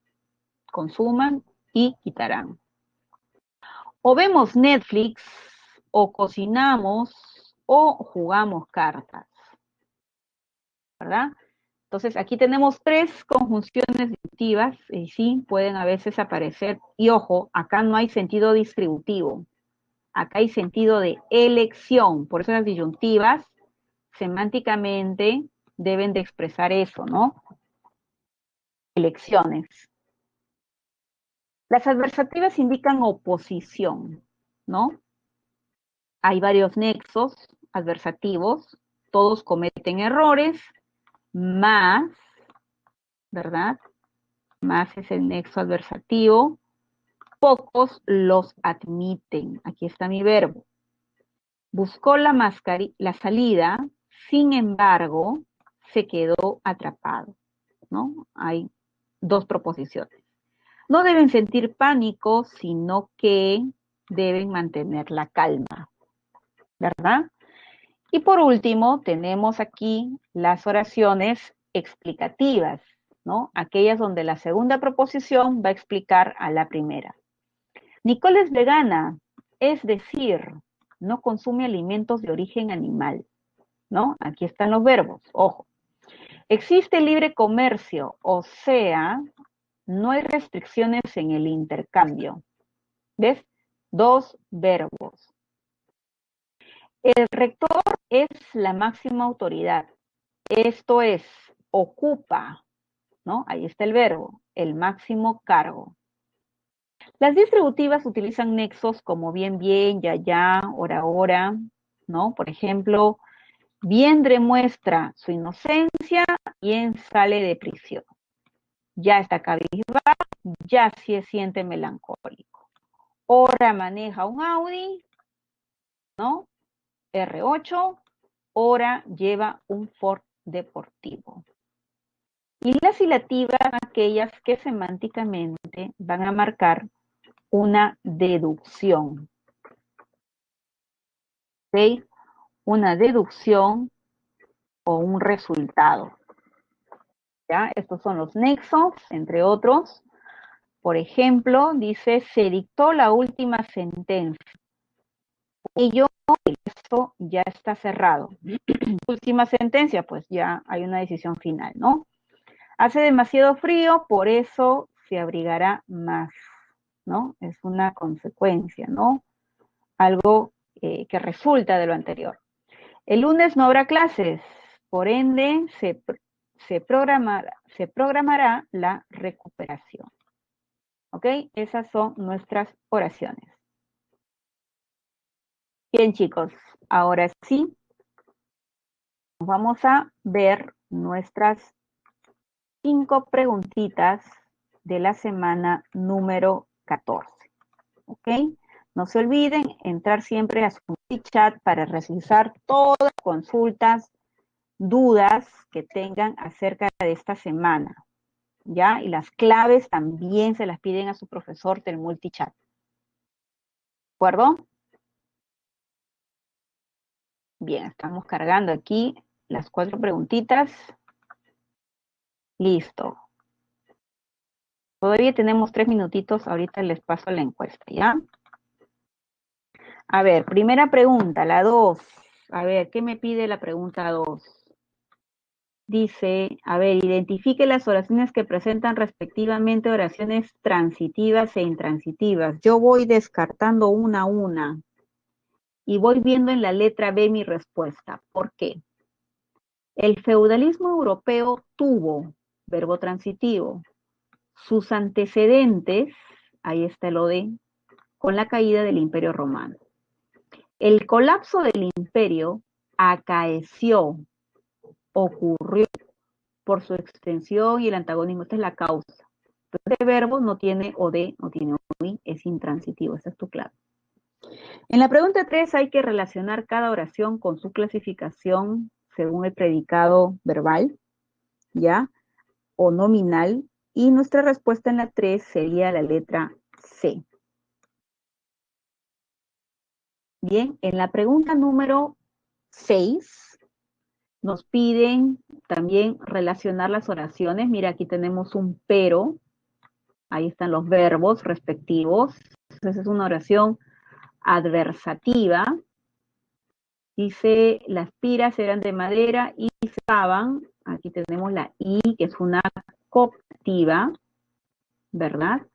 Consuman y quitarán. O vemos Netflix, o cocinamos, o jugamos cartas, ¿verdad? Entonces, aquí tenemos tres conjunciones disyuntivas, y sí, pueden a veces aparecer. Y ojo, acá no hay sentido distributivo. Acá hay sentido de elección. Por eso las disyuntivas, semánticamente, deben de expresar eso, ¿no? Elecciones. Las adversativas indican oposición, ¿no? Hay varios nexos adversativos, todos cometen errores, más, ¿verdad? Más es el nexo adversativo, pocos los admiten. Aquí está mi verbo. Buscó la salida, sin embargo, se quedó atrapado, ¿no? Hay dos proposiciones. No deben sentir pánico, sino que deben mantener la calma, ¿verdad? Y por último, tenemos aquí las oraciones explicativas, ¿no? Aquellas donde la segunda proposición va a explicar a la primera. Nicole es vegana, es decir, no consume alimentos de origen animal, ¿no? Aquí están los verbos, ojo. Existe libre comercio, o sea, no hay restricciones en el intercambio. ¿Ves? Dos verbos. El rector es la máxima autoridad. Esto es, ocupa, ¿no? Ahí está el verbo, el máximo cargo. Las distributivas utilizan nexos como bien, bien, ya, ya, hora, hora, ¿no? Por ejemplo, bien demuestra su inocencia, también sale de prisión. Ya está cabizbajo, ya se siente melancólico. Ahora maneja un Audi, ¿no? R8, ahora lleva un Ford deportivo. Y las silativas son aquellas que semánticamente van a marcar una deducción. ¿Ok? Una deducción o un resultado. ¿Ya? Estos son los nexos, entre otros. Por ejemplo, dice, se dictó la última sentencia. Y yo, eso ya está cerrado. Última sentencia, pues ya hay una decisión final, ¿no? Hace demasiado frío, por eso se abrigará más, ¿no? Es una consecuencia, ¿no? Algo que resulta de lo anterior. El lunes no habrá clases, por ende se programará la recuperación. ¿Ok? Esas son nuestras oraciones. Bien, chicos, ahora sí, vamos a ver nuestras 5 preguntitas de la semana número 14. ¿Ok? No se olviden entrar siempre a su chat para revisar todas las consultas, dudas que tengan acerca de esta semana. ¿Ya? Y las claves también se las piden a su profesor del multichat. ¿De acuerdo? Bien, estamos cargando aquí las 4 preguntitas. Listo. Todavía tenemos 3 minutitos, ahorita les paso la encuesta, ¿ya? A ver, primera pregunta, la 2. A ver, ¿qué me pide la pregunta 2? Dice, a ver, identifique las oraciones que presentan respectivamente oraciones transitivas e intransitivas. Yo voy descartando una a una y voy viendo en la letra B mi respuesta. ¿Por qué? El feudalismo europeo tuvo, verbo transitivo, sus antecedentes, ahí está el OD, con la caída del Imperio Romano. El colapso del imperio acaeció, ocurrió por su extensión y el antagonismo. Esta es la causa. Este verbo no tiene OD, no tiene OI, es intransitivo. Esa es tu clave. En la pregunta 3 hay que relacionar cada oración con su clasificación según el predicado verbal, ¿ya? O nominal. Y nuestra respuesta en la 3 sería la letra C. Bien, en la pregunta número 6 nos piden también relacionar las oraciones. Mira, aquí tenemos un pero. Ahí están los verbos respectivos. Entonces es una oración adversativa. Dice, las piras eran de madera y se usaban. Aquí tenemos la I, que es una cooptativa, ¿verdad?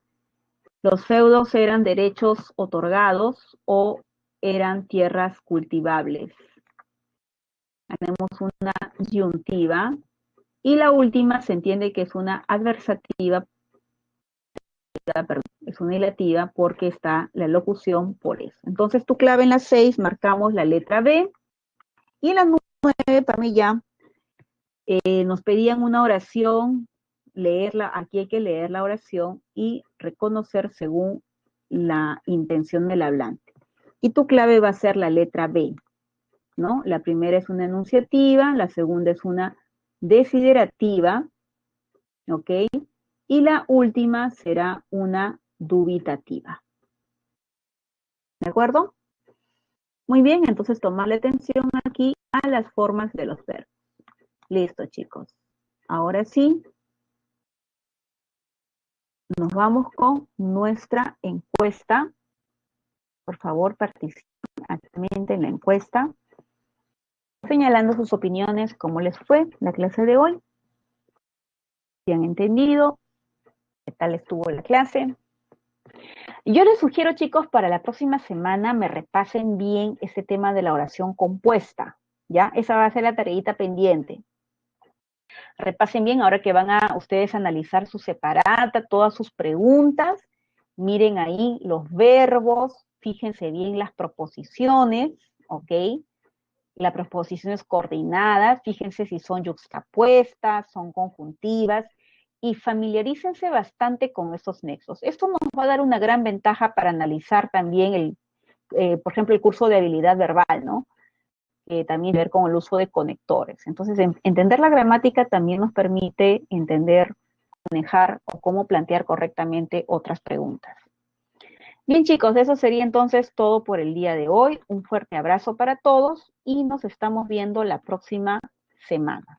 Los feudos eran derechos otorgados o eran tierras cultivables. Tenemos una disyuntiva. Y la última se entiende que es una adversativa, perdón, es una ilativa porque está la locución por eso. Entonces tu clave en la 6 marcamos la letra B. Y en la 9 para mí ya nos pedían una oración, leerla, aquí hay que leer la oración y reconocer según la intención del hablante. Y tu clave va a ser la letra B, ¿no? La primera es una enunciativa, la segunda es una desiderativa, ¿ok? Y la última será una dubitativa. ¿De acuerdo? Muy bien, entonces tomarle atención aquí a las formas de los verbos. Listo, chicos. Ahora sí, nos vamos con nuestra encuesta. Por favor, participen activamente en la encuesta, señalando sus opiniones, cómo les fue la clase de hoy, si han entendido, qué tal estuvo la clase. Yo les sugiero, chicos, para la próxima semana me repasen bien ese tema de la oración compuesta, ¿ya? Esa va a ser la tareita pendiente. Repasen bien ahora que van a ustedes analizar su separata, todas sus preguntas. Miren ahí los verbos, fíjense bien las proposiciones, ¿ok? las proposiciones coordinadas, fíjense si son yuxtapuestas, son conjuntivas, y familiarícense bastante con estos nexos. Esto nos va a dar una gran ventaja para analizar también por ejemplo, el curso de habilidad verbal, ¿no? También ver con el uso de conectores. Entonces, entender la gramática también nos permite entender, manejar o cómo plantear correctamente otras preguntas. Bien, chicos, eso sería entonces todo por el día de hoy. Un fuerte abrazo para todos y nos estamos viendo la próxima semana.